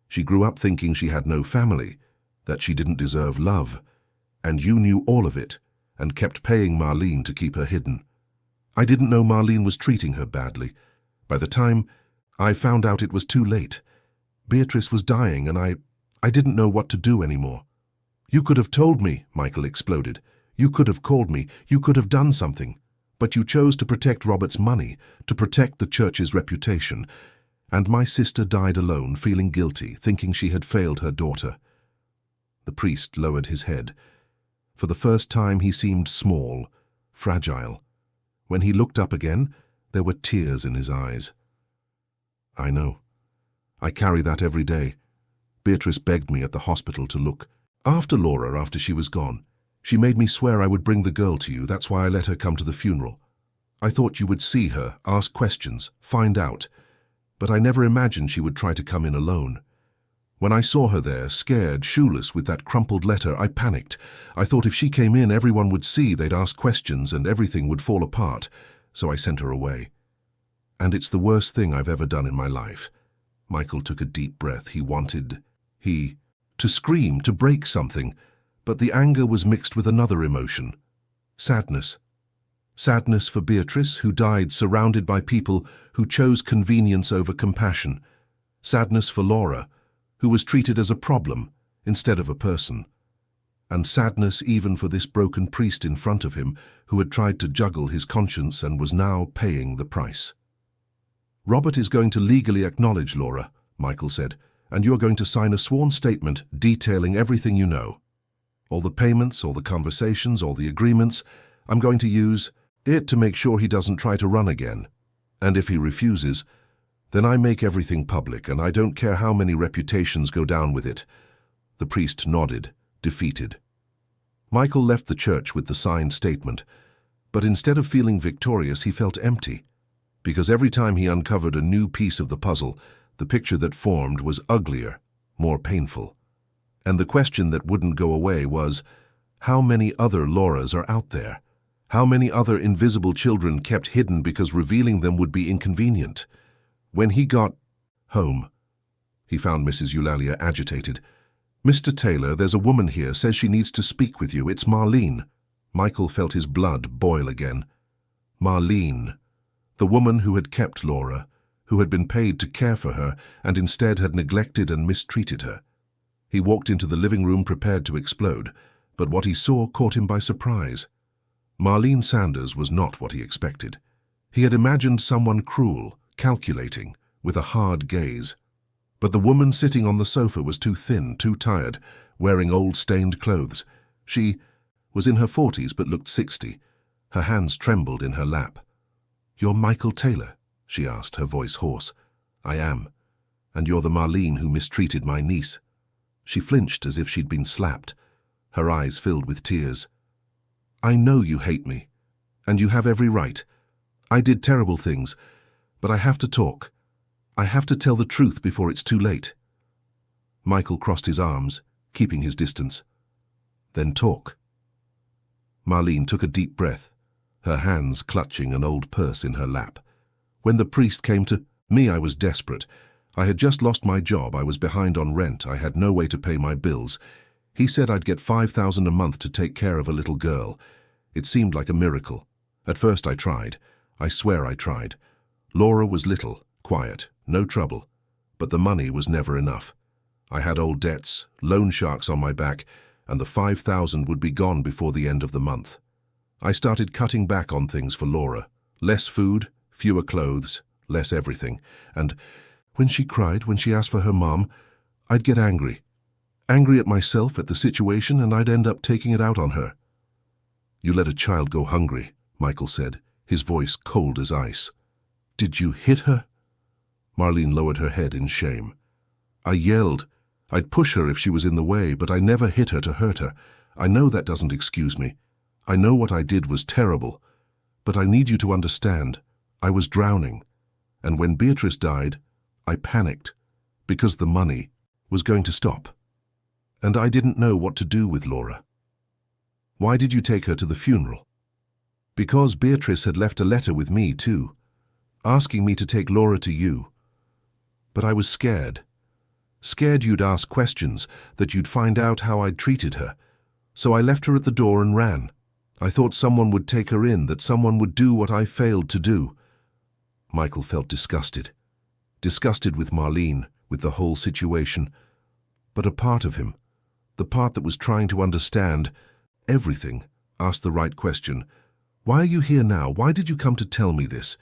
She grew up thinking she had no family, that she didn't deserve love. And you knew all of it, and kept paying Marlene to keep her hidden. I didn't know Marlene was treating her badly. By the time I found out, it was too late. Beatrice was dying, and I didn't know what to do anymore." "You could have told me," Michael exploded. "You could have called me. You could have done something. But you chose to protect Robert's money, to protect the church's reputation. And my sister died alone, feeling guilty, thinking she had failed her daughter." The priest lowered his head. For the first time he seemed small, fragile. When he looked up again, there were tears in his eyes. "I know. I carry that every day. Beatrice begged me at the hospital to look after Laura after she was gone. She made me swear I would bring the girl to you. That's why I let her come to the funeral. I thought you would see her, ask questions, find out. But I never imagined she would try to come in alone. When I saw her there, scared, shoeless, with that crumpled letter, I panicked. I thought if she came in, everyone would see, they'd ask questions, and everything would fall apart. So I sent her away. And it's the worst thing I've ever done in my life." Michael took a deep breath. He wanted to scream, to break something. But the anger was mixed with another emotion. Sadness. Sadness for Beatrice, who died surrounded by people who chose convenience over compassion. Sadness for Laura, who was treated as a problem instead of a person. And sadness even for this broken priest in front of him, who had tried to juggle his conscience and was now paying the price. "Robert is going to legally acknowledge Laura," Michael said, "and you're going to sign a sworn statement detailing everything you know. All the payments, all the conversations, all the agreements. I'm going to use it to make sure he doesn't try to run again. And if he refuses, then I make everything public, and I don't care how many reputations go down with it." The priest nodded, defeated. Michael left the church with the signed statement, but instead of feeling victorious, he felt empty, because every time he uncovered a new piece of the puzzle, the picture that formed was uglier, more painful. And the question that wouldn't go away was, how many other Lauras are out there? How many other invisible children kept hidden because revealing them would be inconvenient? When he got home, he found Mrs. Eulalia agitated. "Mr. Taylor, there's a woman here, says she needs to speak with you. It's Marlene." Michael felt his blood boil again. Marlene, the woman who had kept Laura, who had been paid to care for her and instead had neglected and mistreated her. He walked into the living room prepared to explode, but what he saw caught him by surprise. Marlene Sanders was not what he expected. He had imagined someone cruel, calculating, with a hard gaze. But the woman sitting on the sofa was too thin, too tired, wearing old stained clothes. She was in her 40s but looked 60. Her hands trembled in her lap. "You're Michael Taylor?" she asked, her voice hoarse. "I am. And you're the Marlene who mistreated my niece." She flinched as if she'd been slapped. Her eyes filled with tears. "I know you hate me, and you have every right. I did terrible things, but I have to talk. I have to tell the truth before it's too late." Michael crossed his arms, keeping his distance. "Then talk." Marlene took a deep breath, her hands clutching an old purse in her lap. "When the priest came to me, I was desperate. I had just lost my job, I was behind on rent, I had no way to pay my bills. He said I'd get $5,000 a month to take care of a little girl. It seemed like a miracle. At first I tried. I swear I tried. Laura was little, quiet, no trouble. But the money was never enough. I had old debts, loan sharks on my back, and the $5,000 would be gone before the end of the month. I started cutting back on things for Laura. Less food, fewer clothes, less everything. And when she cried, when she asked for her mom, I'd get angry. Angry at myself, at the situation, and I'd end up taking it out on her." "You let a child go hungry," Michael said, his voice cold as ice. "Did you hit her?" Marlene lowered her head in shame. "I yelled. I'd push her if she was in the way, but I never hit her to hurt her. I know that doesn't excuse me. I know what I did was terrible. But I need you to understand. I was drowning. And when Beatrice died, I panicked, because the money was going to stop. And I didn't know what to do with Laura." "Why did you take her to the funeral?" "Because Beatrice had left a letter with me, too, asking me to take Laura to you. But I was scared. Scared you'd ask questions, that you'd find out how I'd treated her. So I left her at the door and ran. I thought someone would take her in, that someone would do what I failed to do." Michael felt disgusted. Disgusted with Marlene, with the whole situation. But a part of him, the part that was trying to understand everything, asked the right question. "Why are you here now? Why did you come to tell me this?"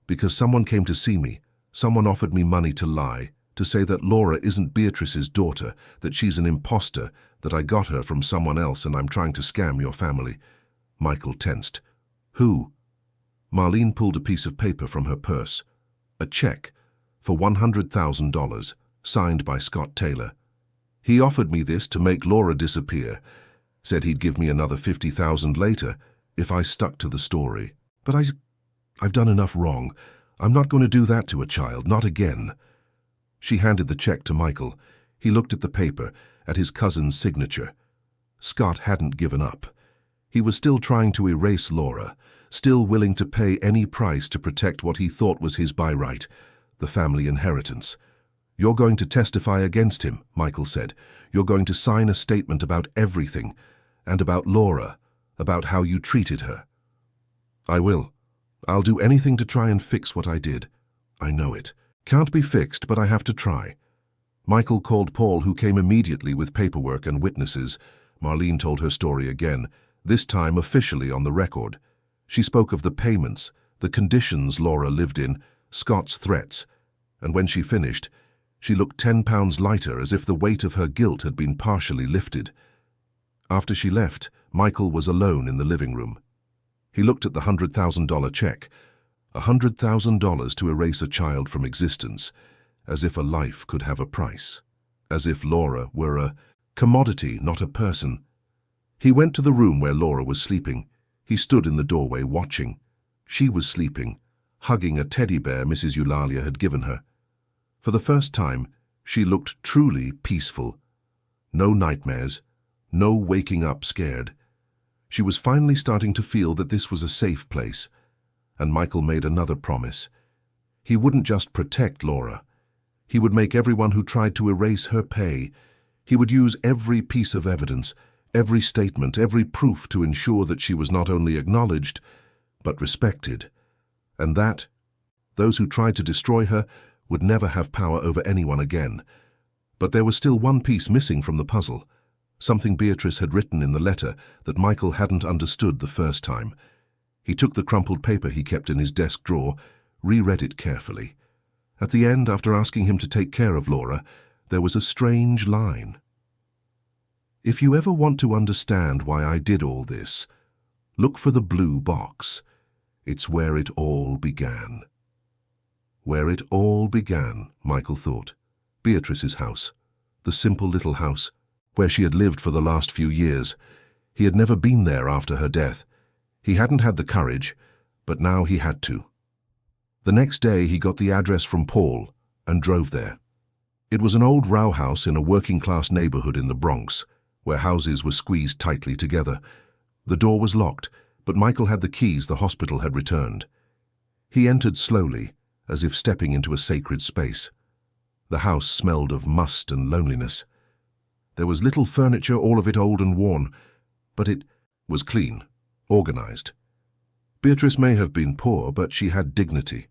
"Because someone came to see me. Someone offered me money to lie, to say that Laura isn't Beatrice's daughter, that she's an imposter, that I got her from someone else and I'm trying to scam your family." Michael tensed. "Who?" Marlene pulled a piece of paper from her purse. A check for $100,000, signed by Scott Taylor. "He offered me this to make Laura disappear. Said he'd give me another $50,000 later if I stuck to the story. But I've done enough wrong. I'm not going to do that to a child, not again." She handed the check to Michael. He looked at the paper, at his cousin's signature. Scott hadn't given up. He was still trying to erase Laura, still willing to pay any price to protect what he thought was his by right, the family inheritance. "You're going to testify against him," Michael said. "You're going to sign a statement about everything, and about Laura, about how you treated her." "I will. I'll do anything to try and fix what I did. I know it. Can't be fixed, but I have to try." Michael called Paul, who came immediately with paperwork and witnesses. Marlene told her story again, this time officially on the record. She spoke of the payments, the conditions Laura lived in, Scott's threats, and when she finished, she looked 10 pounds lighter, as if the weight of her guilt had been partially lifted. After she left, Michael was alone in the living room. He looked at the $100,000 check, $100,000 to erase a child from existence, as if a life could have a price, as if Laura were a commodity, not a person. He went to the room where Laura was sleeping. He stood in the doorway watching. She was sleeping, hugging a teddy bear Mrs. Eulalia had given her. For the first time, she looked truly peaceful. No nightmares, no waking up scared. She was finally starting to feel that this was a safe place. And Michael made another promise. He wouldn't just protect Laura. He would make everyone who tried to erase her pay. He would use every piece of evidence, every statement, every proof to ensure that she was not only acknowledged, but respected. And that those who tried to destroy her would never have power over anyone again. But there was still one piece missing from the puzzle, something Beatrice had written in the letter that Michael hadn't understood the first time. He took the crumpled paper he kept in his desk drawer, reread it carefully. At the end, after asking him to take care of Laura, there was a strange line. "If you ever want to understand why I did all this, look for the blue box. It's where it all began." Where it all began, Michael thought. Beatrice's house. The simple little house, where she had lived for the last few years. He had never been there after her death. He hadn't had the courage, but now he had to. The next day he got the address from Paul and drove there. It was an old row house in a working-class neighborhood in the Bronx, where houses were squeezed tightly together. The door was locked, but Michael had the keys the hospital had returned. He entered slowly, as if stepping into a sacred space. The house smelled of must and loneliness. There was little furniture, all of it old and worn, but it was clean, organized. Beatrice may have been poor, but she had dignity.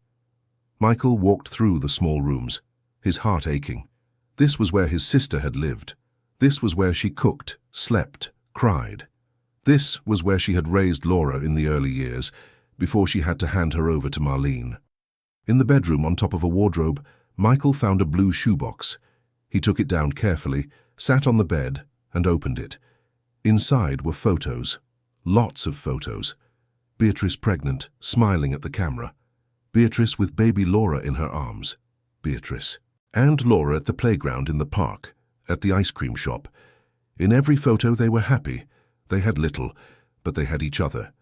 Michael walked through the small rooms, his heart aching. This was where his sister had lived. This was where she cooked, slept, cried. This was where she had raised Laura in the early years, before she had to hand her over to Marlene. In the bedroom, on top of a wardrobe, Michael found a blue shoebox. He took it down carefully, sat on the bed, and opened it. Inside were photos. Lots of photos. Beatrice pregnant, smiling at the camera. Beatrice with baby Laura in her arms. Beatrice. And Laura at the playground in the park, at the ice cream shop. In every photo they were happy. They had little, but they had each other.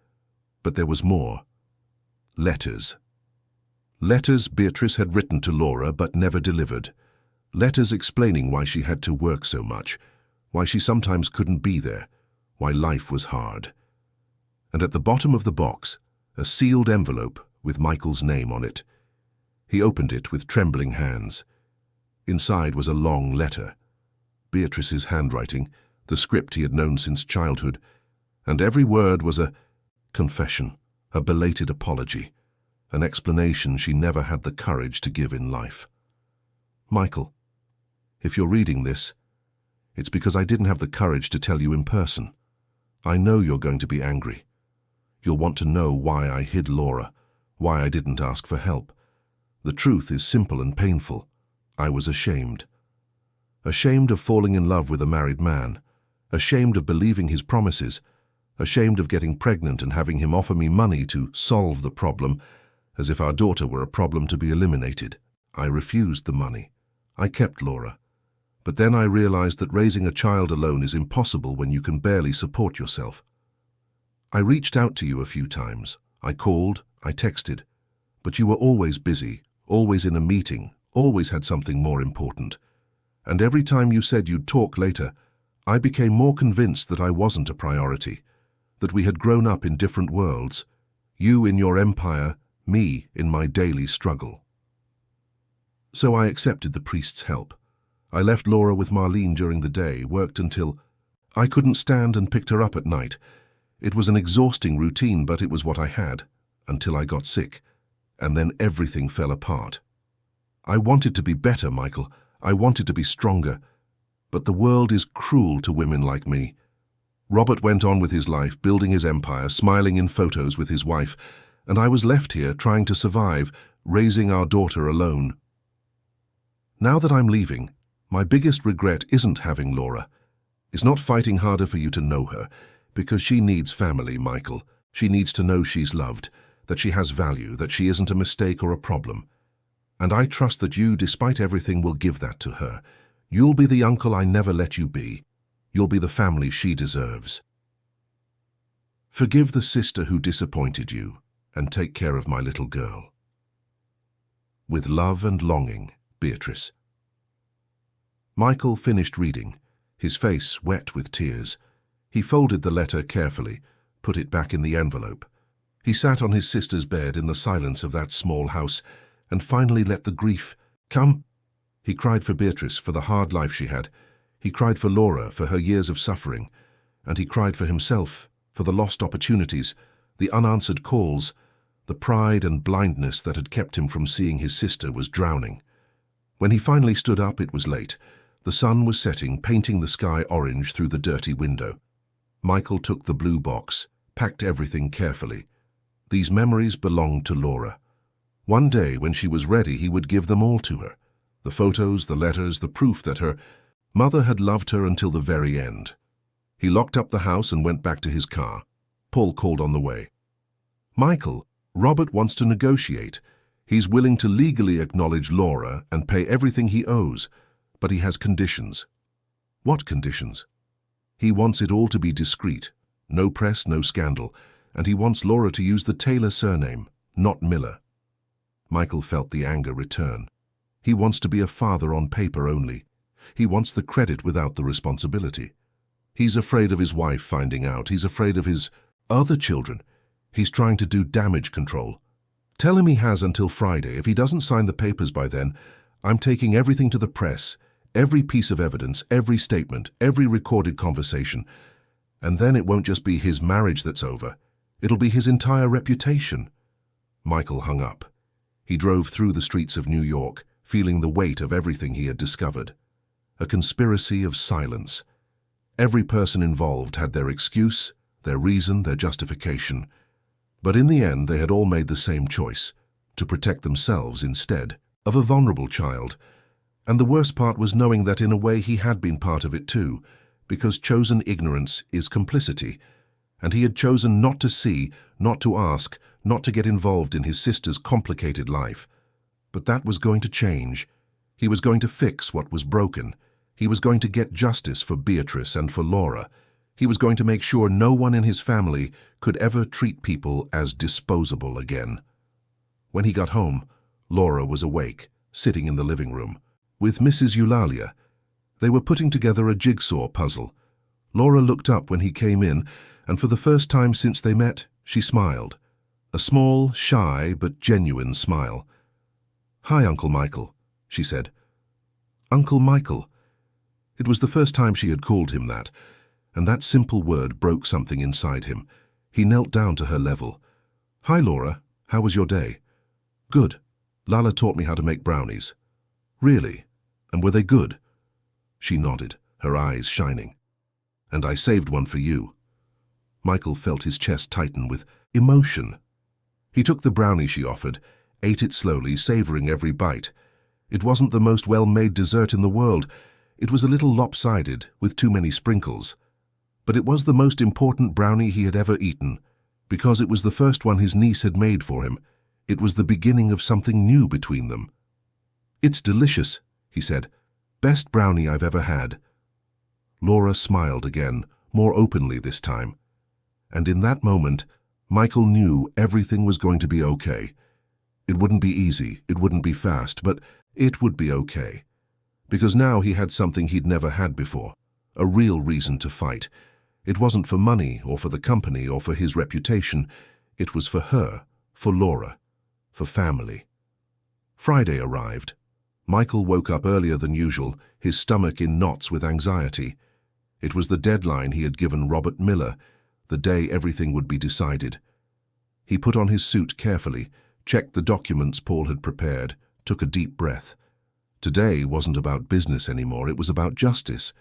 But there was more. Letters. Letters Beatrice had written to Laura but never delivered. Letters explaining why she had to work so much, why she sometimes couldn't be there, why life was hard. And at the bottom of the box, a sealed envelope with Michael's name on it. He opened it with trembling hands. Inside was a long letter. Beatrice's handwriting, the script he had known since childhood, and every word was a confession, a belated apology, an explanation she never had the courage to give in life. "Michael, if you're reading this, it's because I didn't have the courage to tell you in person. I know you're going to be angry. You'll want to know why I hid Laura, why I didn't ask for help. The truth is simple and painful. I was ashamed. Ashamed of falling in love with a married man, ashamed of believing his promises, ashamed of getting pregnant and having him offer me money to solve the problem, as if our daughter were a problem to be eliminated. I refused the money. I kept Laura. But then I realized that raising a child alone is impossible when you can barely support yourself. I reached out to you a few times. I called, I texted. But you were always busy, always in a meeting, always had something more important. And every time you said you'd talk later, I became more convinced that I wasn't a priority, that we had grown up in different worlds, you in your empire, me in my daily struggle. So I accepted the priest's help. I left Laura with Marlene during the day, worked until I couldn't stand and picked her up at night. It was an exhausting routine, but it was what I had, until I got sick, and then everything fell apart. I wanted to be better, Michael. I wanted to be stronger. But the world is cruel to women like me. Robert went on with his life, building his empire, smiling in photos with his wife, and I was left here trying to survive, raising our daughter alone. Now that I'm leaving, my biggest regret isn't having Laura. It's not fighting harder for you to know her, because she needs family, Michael. She needs to know she's loved, that she has value, that she isn't a mistake or a problem. And I trust that you, despite everything, will give that to her. You'll be the uncle I never let you be. You'll be the family she deserves. Forgive the sister who disappointed you, and take care of my little girl. With love and longing, Beatrice. Michael finished reading, his face wet with tears. He folded the letter carefully, put it back in the envelope. He sat on his sister's bed in the silence of that small house, and finally let the grief come. He cried for Beatrice, for the hard life she had. He cried for Laura, for her years of suffering. And he cried for himself, for the lost opportunities, the unanswered calls. The pride and blindness that had kept him from seeing his sister was drowning. When he finally stood up, it was late. The sun was setting, painting the sky orange through the dirty window. Michael took the blue box, packed everything carefully. These memories belonged to Laura. One day, when she was ready, he would give them all to her. The photos, the letters, the proof that her mother had loved her until the very end. He locked up the house and went back to his car. Paul called on the way. "Michael, Robert wants to negotiate. He's willing to legally acknowledge Laura and pay everything he owes, but he has conditions." "What conditions?" "He wants it all to be discreet. No press, no scandal. And he wants Laura to use the Taylor surname, not Miller." Michael felt the anger return. He wants to be a father on paper only. He wants the credit without the responsibility. He's afraid of his wife finding out. He's afraid of his other children. He's trying to do damage control. "Tell him he has until Friday. If he doesn't sign the papers by then, I'm taking everything to the press, every piece of evidence, every statement, every recorded conversation. And then it won't just be his marriage that's over. It'll be his entire reputation." Michael hung up. He drove through the streets of New York, feeling the weight of everything he had discovered. A conspiracy of silence. Every person involved had their excuse, their reason, their justification. But in the end, they had all made the same choice, to protect themselves instead of a vulnerable child. And the worst part was knowing that in a way he had been part of it too, because chosen ignorance is complicity. And he had chosen not to see, not to ask, not to get involved in his sister's complicated life. But that was going to change. He was going to fix what was broken. He was going to get justice for Beatrice and for Laura. He was going to make sure no one in his family could ever treat people as disposable again. When he got home, Laura was awake, sitting in the living room, with Mrs. Eulalia. They were putting together a jigsaw puzzle. Laura looked up when he came in, and for the first time since they met, she smiled. A small, shy, but genuine smile. "Hi, Uncle Michael," she said. Uncle Michael. It was the first time she had called him that, and that simple word broke something inside him. He knelt down to her level. "Hi, Laura. How was your day?" "Good. Lala taught me how to make brownies." "Really? And were they good?" She nodded, her eyes shining. "And I saved one for you." Michael felt his chest tighten with emotion. He took the brownie she offered, ate it slowly, savoring every bite. It wasn't the most well-made dessert in the world. It was a little lopsided, with too many sprinkles. But it was the most important brownie he had ever eaten, because it was the first one his niece had made for him. It was the beginning of something new between them. "It's delicious," he said. "Best brownie I've ever had." Laura smiled again, more openly this time. And in that moment, Michael knew everything was going to be okay. It wouldn't be easy, it wouldn't be fast, but it would be okay. Because now he had something he'd never had before, a real reason to fight. It wasn't for money or for the company or for his reputation. It was for her, for Laura, for family. Friday arrived. Michael woke up earlier than usual, his stomach in knots with anxiety. It was the deadline he had given Robert Miller, the day everything would be decided. He put on his suit carefully, checked the documents Paul had prepared, took a deep breath. Today wasn't about business anymore, it was about justice.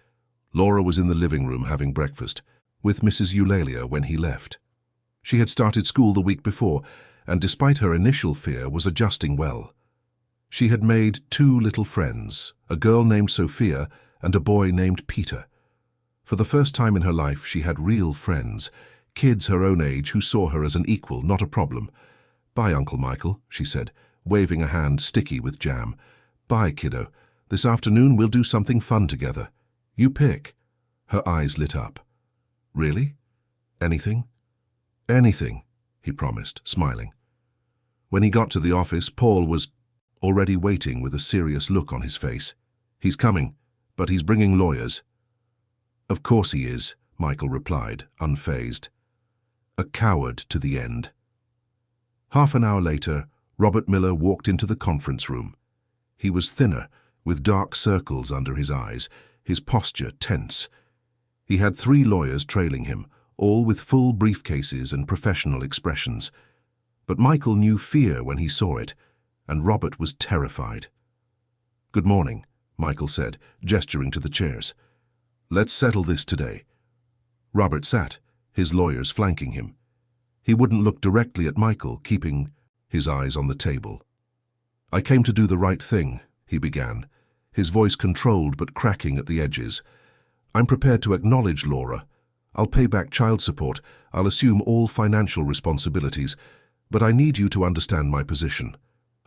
Laura was in the living room having breakfast, with Mrs. Eulalia when he left. She had started school the week before, and despite her initial fear, was adjusting well. She had made 2 little friends, a girl named Sophia and a boy named Peter. For the first time in her life, she had real friends, kids her own age who saw her as an equal, not a problem. "Bye, Uncle Michael," she said, waving a hand sticky with jam. "Bye, kiddo. This afternoon we'll do something fun together. You pick." Her eyes lit up. "Really? Anything?" "Anything," he promised, smiling. When he got to the office, Paul was already waiting with a serious look on his face. "He's coming, but he's bringing lawyers." "Of course he is," Michael replied, unfazed. A coward to the end. Half an hour later, Robert Miller walked into the conference room. He was thinner, with dark circles under his eyes, his posture tense. He had 3 lawyers trailing him, all with full briefcases and professional expressions. But Michael knew fear when he saw it, and Robert was terrified. "Good morning," Michael said, gesturing to the chairs. "Let's settle this today." Robert sat, his lawyers flanking him. He wouldn't look directly at Michael, keeping his eyes on the table. "I came to do the right thing," he began, his voice controlled but cracking at the edges. "I'm prepared to acknowledge Laura. I'll pay back child support. I'll assume all financial responsibilities. But I need you to understand my position.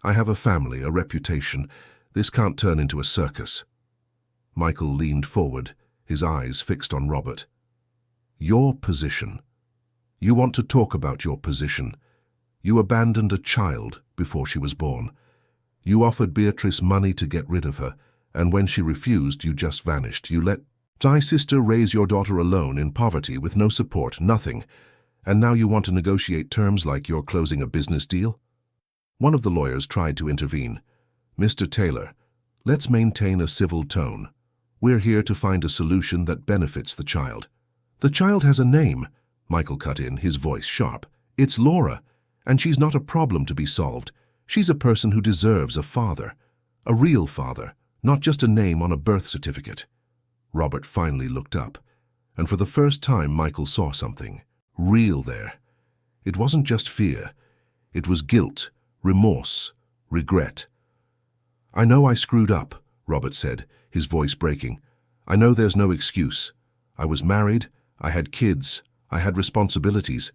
I have a family, a reputation. This can't turn into a circus." Michael leaned forward, his eyes fixed on Robert. "Your position? You want to talk about your position? You abandoned a child before she was born. You offered Beatrice money to get rid of her, and when she refused, you just vanished. You let my sister raise your daughter alone in poverty with no support, nothing. And now you want to negotiate terms like you're closing a business deal?" One of the lawyers tried to intervene. "Mr. Taylor, let's maintain a civil tone. We're here to find a solution that benefits the child." "The child has a name," Michael cut in, his voice sharp. "It's Laura, and she's not a problem to be solved. She's a person who deserves a father. A real father, not just a name on a birth certificate." Robert finally looked up, and for the first time Michael saw something real there. It wasn't just fear. It was guilt, remorse, regret. "I know I screwed up," Robert said, his voice breaking. "I know there's no excuse. I was married, I had kids, I had responsibilities.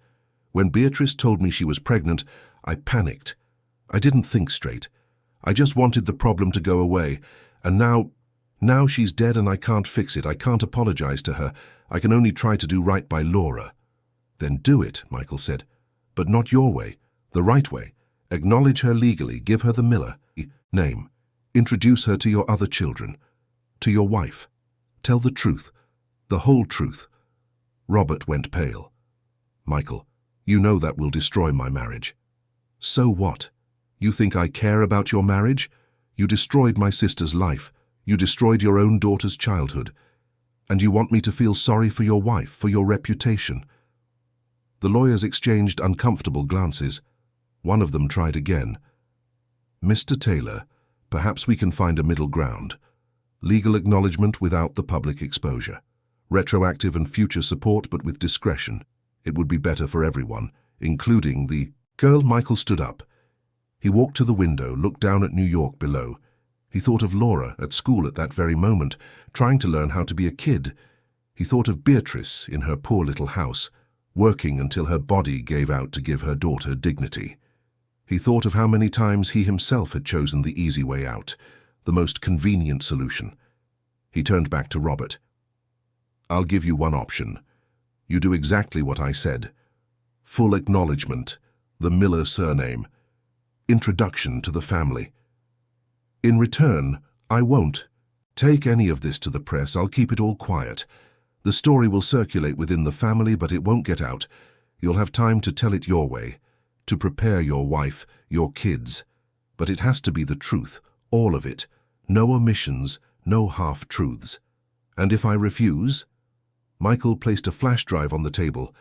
When Beatrice told me she was pregnant, I panicked. I didn't think straight. I just wanted the problem to go away. And now she's dead and I can't fix it. I can't apologize to her. I can only try to do right by Laura." "Then do it," Michael said. "But not your way, the right way. Acknowledge her legally, give her the Miller name. Introduce her to your other children, to your wife. Tell the truth, the whole truth." Robert went pale. "Michael, you know that will destroy my marriage." "So what? You think I care about your marriage? You destroyed my sister's life. You destroyed your own daughter's childhood. And you want me to feel sorry for your wife, for your reputation?" The lawyers exchanged uncomfortable glances. One of them tried again. "Mr. Taylor, perhaps we can find a middle ground. Legal acknowledgement without the public exposure. Retroactive and future support, but with discretion. It would be better for everyone, including the girl." Michael stood up. He walked to the window, looked down at New York below. He thought of Laura at school at that very moment, trying to learn how to be a kid. He thought of Beatrice in her poor little house, working until her body gave out to give her daughter dignity. He thought of how many times he himself had chosen the easy way out, the most convenient solution. He turned back to Robert. "I'll give you one option. You do exactly what I said. Full acknowledgement, the Miller surname, introduction to the family. In return, I won't take any of this to the press. I'll keep it all quiet. The story will circulate within the family, but it won't get out. You'll have time to tell it your way, to prepare your wife, your kids. But it has to be the truth, all of it. No omissions, no half-truths. And if I refuse?" Michael placed a flash drive on the table.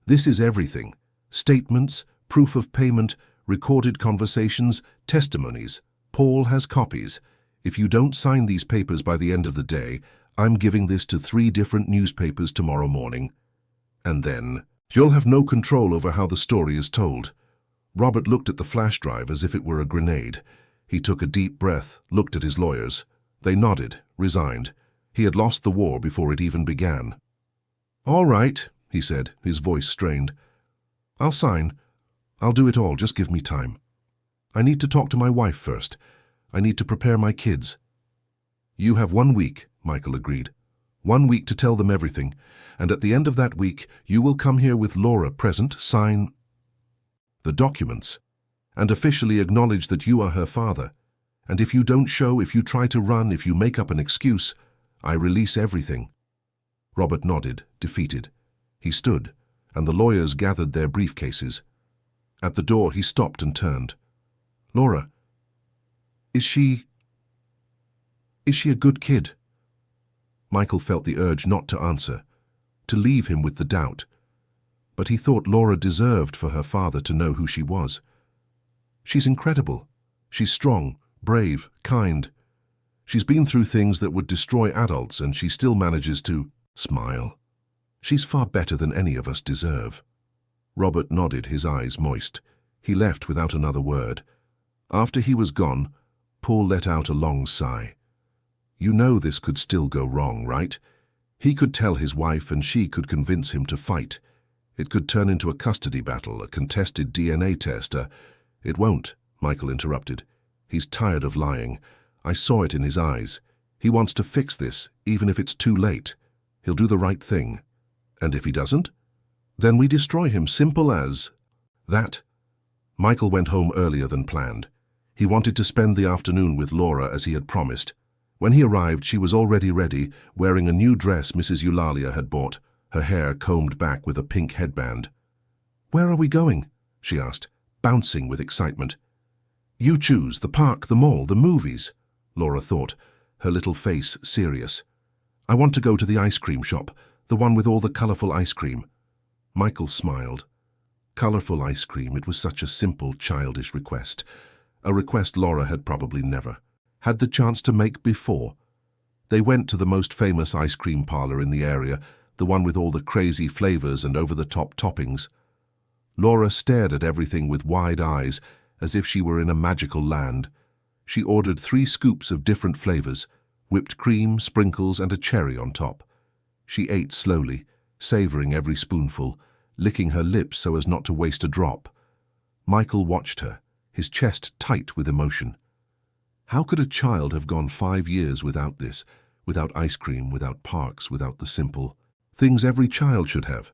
"This is everything. Statements, proof of payment, recorded conversations, testimonies. Paul has copies. If you don't sign these papers by the end of the day, I'm giving this to 3 different newspapers tomorrow morning. And then you'll have no control over how the story is told." Robert looked at the flash drive as if it were a grenade. He took a deep breath, looked at his lawyers. They nodded, resigned. He had lost the war before it even began. "All right," he said, his voice strained. "I'll sign. I'll do it all, just give me time. I need to talk to my wife first. I need to prepare my kids." "You have 1 week," Michael agreed. 1 week to tell them everything, and at the end of that week you will come here with Laura present, sign the documents, and officially acknowledge that you are her father. And if you don't show, if you try to run, if you make up an excuse, I release everything." Robert nodded, defeated. He stood, and the lawyers gathered their briefcases. At the door he stopped and turned. "Laura, is she a good kid?" Michael felt the urge not to answer, to leave him with the doubt. But he thought Laura deserved for her father to know who she was. "She's incredible. She's strong, brave, kind. She's been through things that would destroy adults, and she still manages to smile. She's far better than any of us deserve." Robert nodded, his eyes moist. He left without another word. After he was gone, Paul let out a long sigh. You know this could still go wrong, right? He could tell his wife and she could convince him to fight. It could turn into a custody battle, a contested DNA test, It won't, Michael interrupted. He's tired of lying. I saw it in his eyes. He wants to fix this, even if it's too late. He'll do the right thing. And if he doesn't? Then we destroy him, simple as that. Michael went home earlier than planned. He wanted to spend the afternoon with Laura as he had promised. When he arrived, she was already ready, wearing a new dress Mrs. Eulalia had bought, her hair combed back with a pink headband. Where are we going? She asked, bouncing with excitement. You choose, the park, the mall, the movies, Laura thought, her little face serious. I want to go to the ice cream shop, the one with all the colourful ice cream. Michael smiled. Colourful ice cream, it was such a simple, childish request. A request Laura had probably never had the chance to make before. They went to the most famous ice cream parlour in the area, the one with all the crazy flavours and over-the-top toppings. Laura stared at everything with wide eyes, as if she were in a magical land. She ordered 3 scoops of different flavours, whipped cream, sprinkles, and a cherry on top. She ate slowly, savouring every spoonful, licking her lips so as not to waste a drop. Michael watched her, his chest tight with emotion. How could a child have gone 5 years without this, without ice cream, without parks, without the simple things every child should have?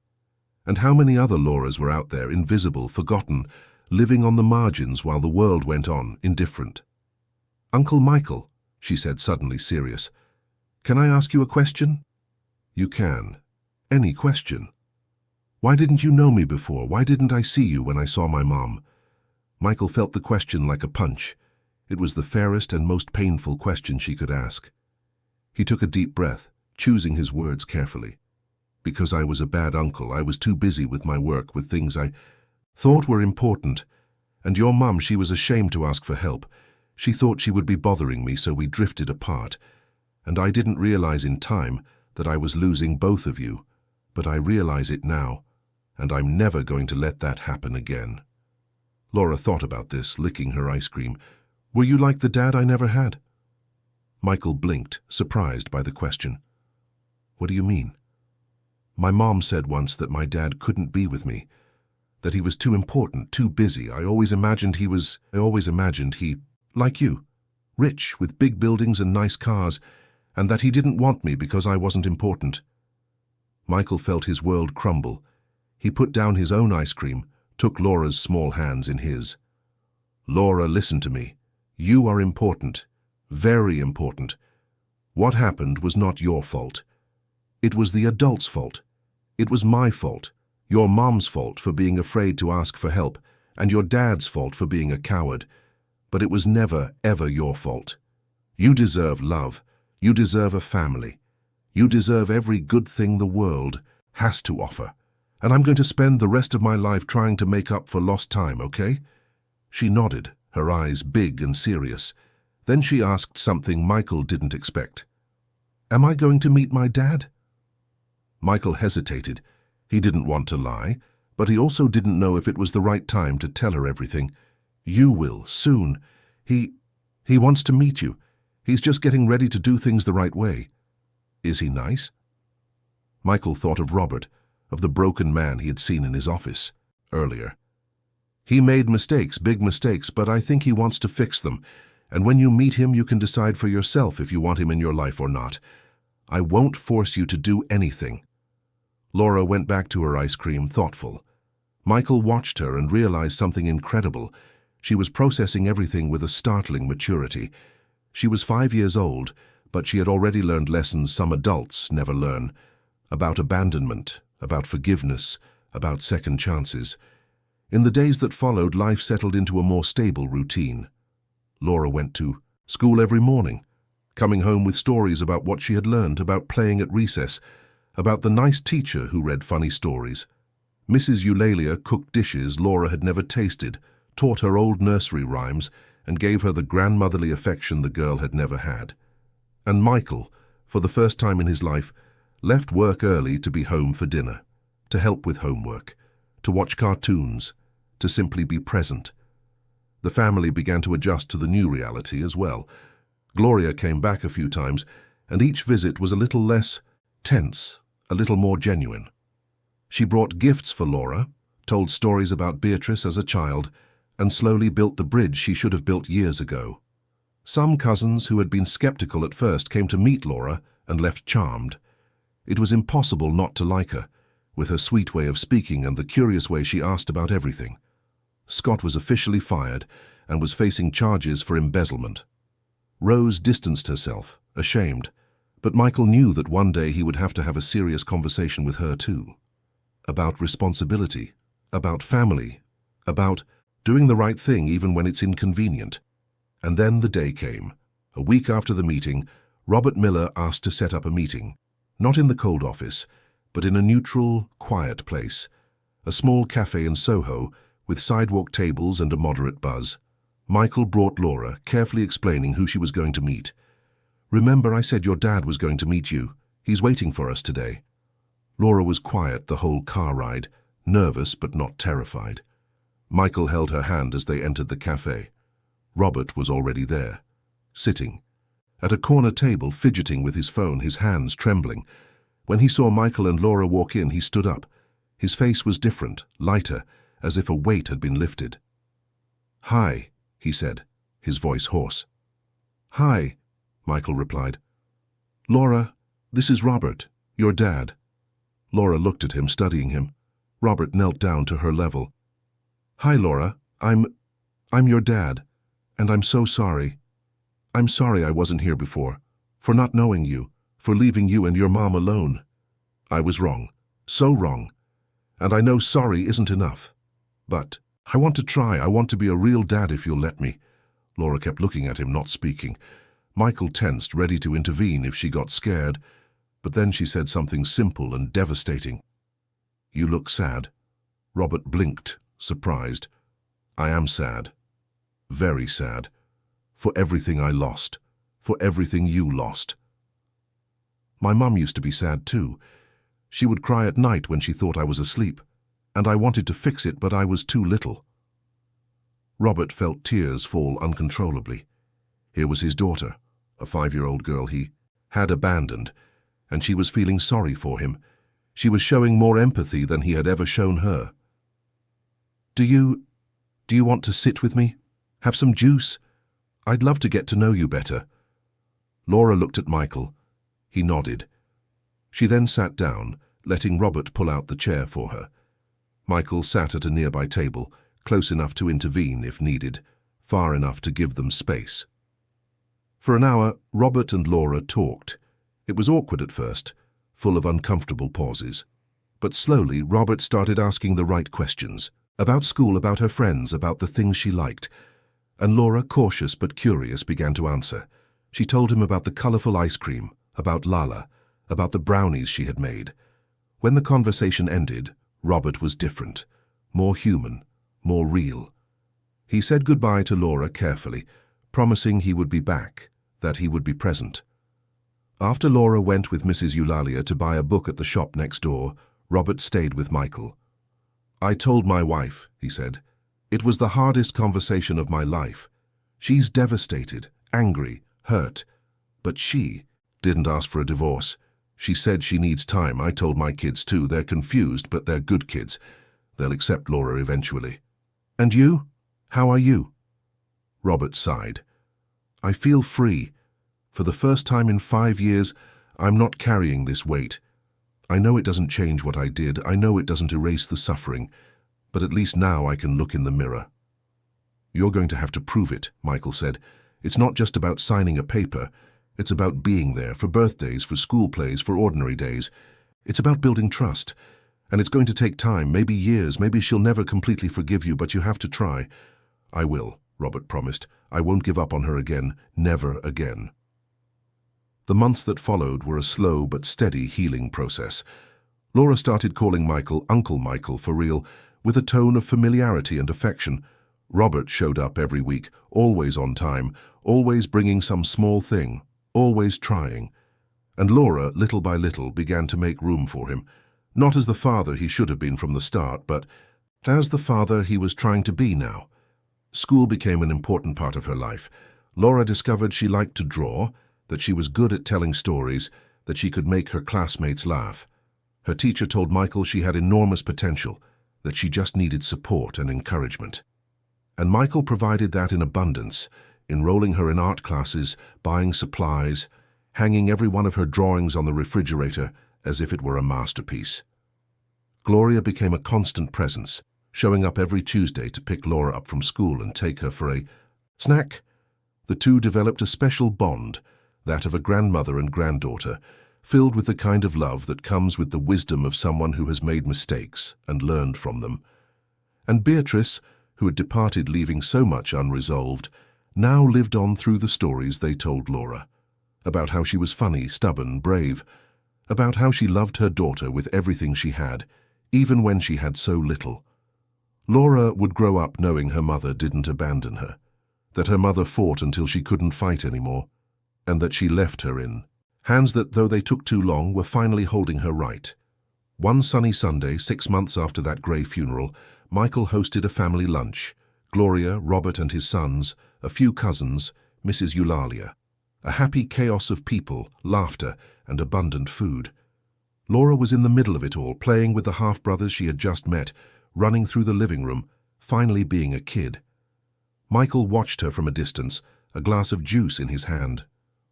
And how many other Lauras were out there, invisible, forgotten, living on the margins while the world went on, indifferent? Uncle Michael, she said, suddenly serious, can I ask you a question? You can. Any question. Why didn't you know me before? Why didn't I see you when I saw my mom? Michael felt the question like a punch. It was the fairest and most painful question she could ask. He took a deep breath, choosing his words carefully. Because I was a bad uncle, I was too busy with my work, with things I thought were important. And your mum, she was ashamed to ask for help. She thought she would be bothering me, so we drifted apart. And I didn't realize in time that I was losing both of you. But I realize it now, and I'm never going to let that happen again. Laura thought about this, licking her ice cream. Were you like the dad I never had? Michael blinked, surprised by the question. What do you mean? My mom said once that my dad couldn't be with me, that he was too important, too busy. I always imagined he, like you, rich, with big buildings and nice cars, and that he didn't want me because I wasn't important. Michael felt his world crumble. He put down his own ice cream, took Laura's small hands in his. Laura, listen to me. You are important. Very important. What happened was not your fault. It was the adult's fault. It was my fault. Your mom's fault for being afraid to ask for help, and your dad's fault for being a coward. But it was never, ever your fault. You deserve love. You deserve a family. You deserve every good thing the world has to offer. And I'm going to spend the rest of my life trying to make up for lost time, okay? She nodded, her eyes big and serious. Then she asked something Michael didn't expect. Am I going to meet my dad? Michael hesitated. He didn't want to lie, but he also didn't know if it was the right time to tell her everything. You will, soon. He wants to meet you. He's just getting ready to do things the right way. Is he nice? Michael thought of Robert, of the broken man he had seen in his office earlier. He made mistakes, big mistakes, but I think he wants to fix them. And when you meet him, you can decide for yourself if you want him in your life or not. I won't force you to do anything. Laura went back to her ice cream, thoughtful. Michael watched her and realized something incredible. She was processing everything with a startling maturity. She was 5 years old, but she had already learned lessons some adults never learn. About abandonment, about forgiveness, about second chances. In the days that followed, life settled into a more stable routine. Laura went to school every morning, coming home with stories about what she had learned, about playing at recess, about the nice teacher who read funny stories. Mrs. Eulalia cooked dishes Laura had never tasted, taught her old nursery rhymes, and gave her the grandmotherly affection the girl had never had. And Michael, for the first time in his life, left work early to be home for dinner, to help with homework. to watch cartoons, to simply be present. The family began to adjust to the new reality as well. Gloria came back a few times, and each visit was a little less tense, a little more genuine. She brought gifts for Laura, told stories about Beatrice as a child, and slowly built the bridge she should have built years ago. Some cousins who had been skeptical at first came to meet Laura and left charmed. It was impossible not to like her, with her sweet way of speaking and the curious way she asked about everything. Scott was officially fired and was facing charges for embezzlement. Rose distanced herself, ashamed, but Michael knew that one day he would have to have a serious conversation with her too. About responsibility, about family, about doing the right thing even when it's inconvenient. And then the day came. A week after the meeting, Robert Miller asked to set up a meeting, not in the cold office, but in a neutral, quiet place, a small cafe in Soho with sidewalk tables and a moderate buzz. Michael brought Laura, carefully explaining who she was going to meet. "Remember, I said your dad was going to meet you. He's waiting for us today." Laura was quiet the whole car ride, nervous but not terrified. Michael held her hand as they entered the cafe. Robert was already there, sitting at a corner table, fidgeting with his phone, his hands trembling. When he saw Michael and Laura walk in, he stood up. His face was different, lighter, as if a weight had been lifted. "Hi," he said, his voice hoarse. "Hi," Michael replied. "Laura, this is Robert, your dad." Laura looked at him, studying him. Robert knelt down to her level. "Hi, Laura. I'm your dad, and I'm so sorry. I'm sorry I wasn't here before, for not knowing you, for leaving you and your mom alone. I was wrong, so wrong, and I know sorry isn't enough. But I want to try. I want to be a real dad if you'll let me." Laura kept looking at him, not speaking. Michael tensed, ready to intervene if she got scared, but then she said something simple and devastating. "You look sad." Robert blinked, surprised. "I am sad. Very sad. For everything I lost. For everything you lost." "My mum used to be sad too. She would cry at night when she thought I was asleep, and I wanted to fix it, but I was too little." Robert felt tears fall uncontrollably. Here was his daughter, a 5-year-old girl he had abandoned, and she was feeling sorry for him. She was showing more empathy than he had ever shown her. Do you want to sit with me? Have some juice? I'd love to get to know you better." Laura looked at Michael. He nodded. She then sat down, letting Robert pull out the chair for her. Michael sat at a nearby table, close enough to intervene if needed, far enough to give them space. For an hour, Robert and Laura talked. It was awkward at first, full of uncomfortable pauses. But slowly, Robert started asking the right questions, about school, about her friends, about the things she liked. And Laura, cautious but curious, began to answer. She told him about the colorful ice cream, about Lala, about the brownies she had made. When the conversation ended, Robert was different, more human, more real. He said goodbye to Laura carefully, promising he would be back, that he would be present. After Laura went with Mrs. Eulalia to buy a book at the shop next door, Robert stayed with Michael. "I told my wife," he said. "It was the hardest conversation of my life. She's devastated, angry, hurt. But she didn't ask for a divorce. She said she needs time. I told my kids too. They're confused, but they're good kids. They'll accept Laura eventually." "And you? How are you?" Robert sighed. "I feel free. For the first time in 5 years, I'm not carrying this weight. I know it doesn't change what I did. I know it doesn't erase the suffering. But at least now I can look in the mirror." "You're going to have to prove it," Michael said. "It's not just about signing a paper. It's about being there for birthdays, for school plays, for ordinary days. It's about building trust. And it's going to take time, maybe years. Maybe she'll never completely forgive you, but you have to try." "I will," Robert promised. "I won't give up on her again. Never again." The months that followed were a slow but steady healing process. Laura started calling Michael Uncle Michael for real, with a tone of familiarity and affection. Robert showed up every week, always on time, always bringing some small thing, always trying. And Laura, little by little, began to make room for him, not as the father he should have been from the start, but As the father he was trying to be now. School became an important part of her life. Laura discovered she liked to draw, that she was good at telling stories, that she could make her classmates laugh. Her teacher told Michael she had enormous potential, that she just needed support and encouragement. And Michael provided that in abundance, enrolling her in art classes, buying supplies, hanging every one of her drawings on the refrigerator as if it were a masterpiece. Gloria became a constant presence, showing up every Tuesday to pick Laura up from school and take her for a snack. The two developed a special bond, that of a grandmother and granddaughter, filled with the kind of love that comes with the wisdom of someone who has made mistakes and learned from them. And Beatrice, who had departed leaving so much unresolved, now lived on through the stories they told Laura, about how she was funny, stubborn, brave, about how she loved her daughter with everything she had, even when she had so little. Laura would grow up knowing her mother didn't abandon her, that her mother fought until she couldn't fight anymore, and that she left her in hands that, though they took too long, were finally holding her right. One sunny Sunday, 6 months after that grey funeral, Michael hosted a family lunch. Gloria, Robert and his sons, a few cousins, Mrs. Eulalia. A happy chaos of people, laughter, and abundant food. Laura was in the middle of it all, playing with the half-brothers she had just met, running through the living room, finally being a kid. Michael watched her from a distance, a glass of juice in his hand.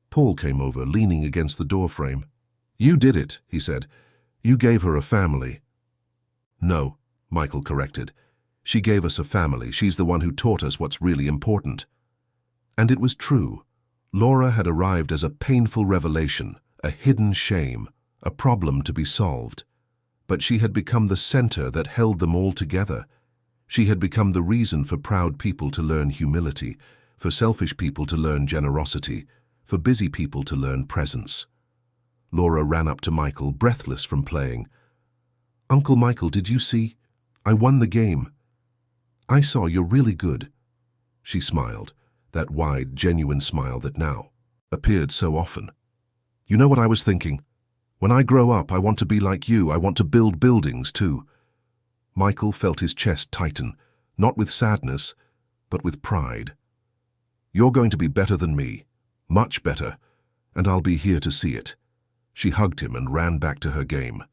Paul came over, leaning against the doorframe. "You did it," he said. "You gave her a family." "No," Michael corrected. "She gave us a family. She's the one who taught us what's really important." And it was true. Laura had arrived as a painful revelation, a hidden shame, a problem to be solved. But she had become the center that held them all together. She had become the reason for proud people to learn humility, for selfish people to learn generosity, for busy people to learn presence. Laura ran up to Michael, breathless from playing. "Uncle Michael, did you see? I won the game." "I saw, you're really good." She smiled, that wide, genuine smile that now appeared so often. "You know what I was thinking? When I grow up, I want to be like you. I want to build buildings, too." Michael felt his chest tighten, not with sadness, but with pride. "You're going to be better than me, much better, and I'll be here to see it." She hugged him and ran back to her game.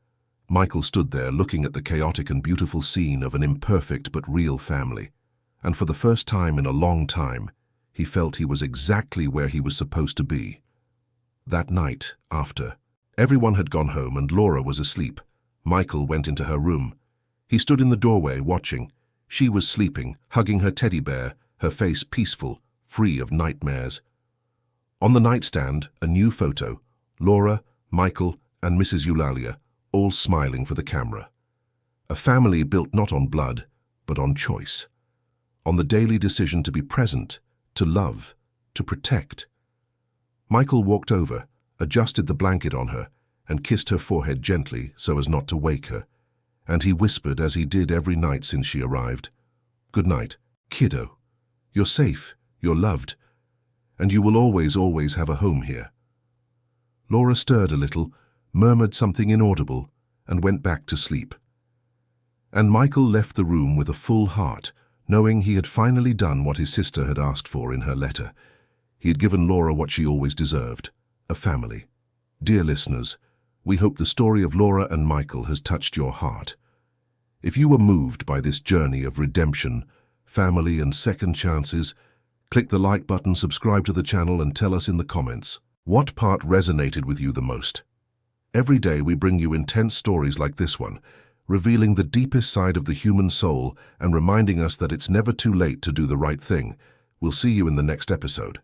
Michael stood there looking at the chaotic and beautiful scene of an imperfect but real family, and for the first time in a long time, he felt he was exactly where he was supposed to be. That night, after everyone had gone home and Laura was asleep, Michael went into her room. He stood in the doorway watching. She was sleeping, hugging her teddy bear, her face peaceful, free of nightmares. On the nightstand, a new photo, Laura, Michael, and Mrs. Eulalia, all smiling for the camera. A family built not on blood, but on choice. On the daily decision to be present, to love, to protect. Michael walked over, adjusted the blanket on her, and kissed her forehead gently so as not to wake her. And he whispered, as he did every night since she arrived, "Good night, kiddo. You're safe, you're loved, and you will always, always have a home here." Laura stirred a little, murmured something inaudible, and went back to sleep. And Michael left the room with a full heart, knowing he had finally done what his sister had asked for in her letter. He had given Laura what she always deserved, a family. Dear listeners, we hope the story of Laura and Michael has touched your heart. If you were moved by this journey of redemption, family and second chances, click the like button, subscribe to the channel, and tell us in the comments what part resonated with you the most. Every day we bring you intense stories like this one, revealing the deepest side of the human soul and reminding us that it's never too late to do the right thing. We'll see you in the next episode.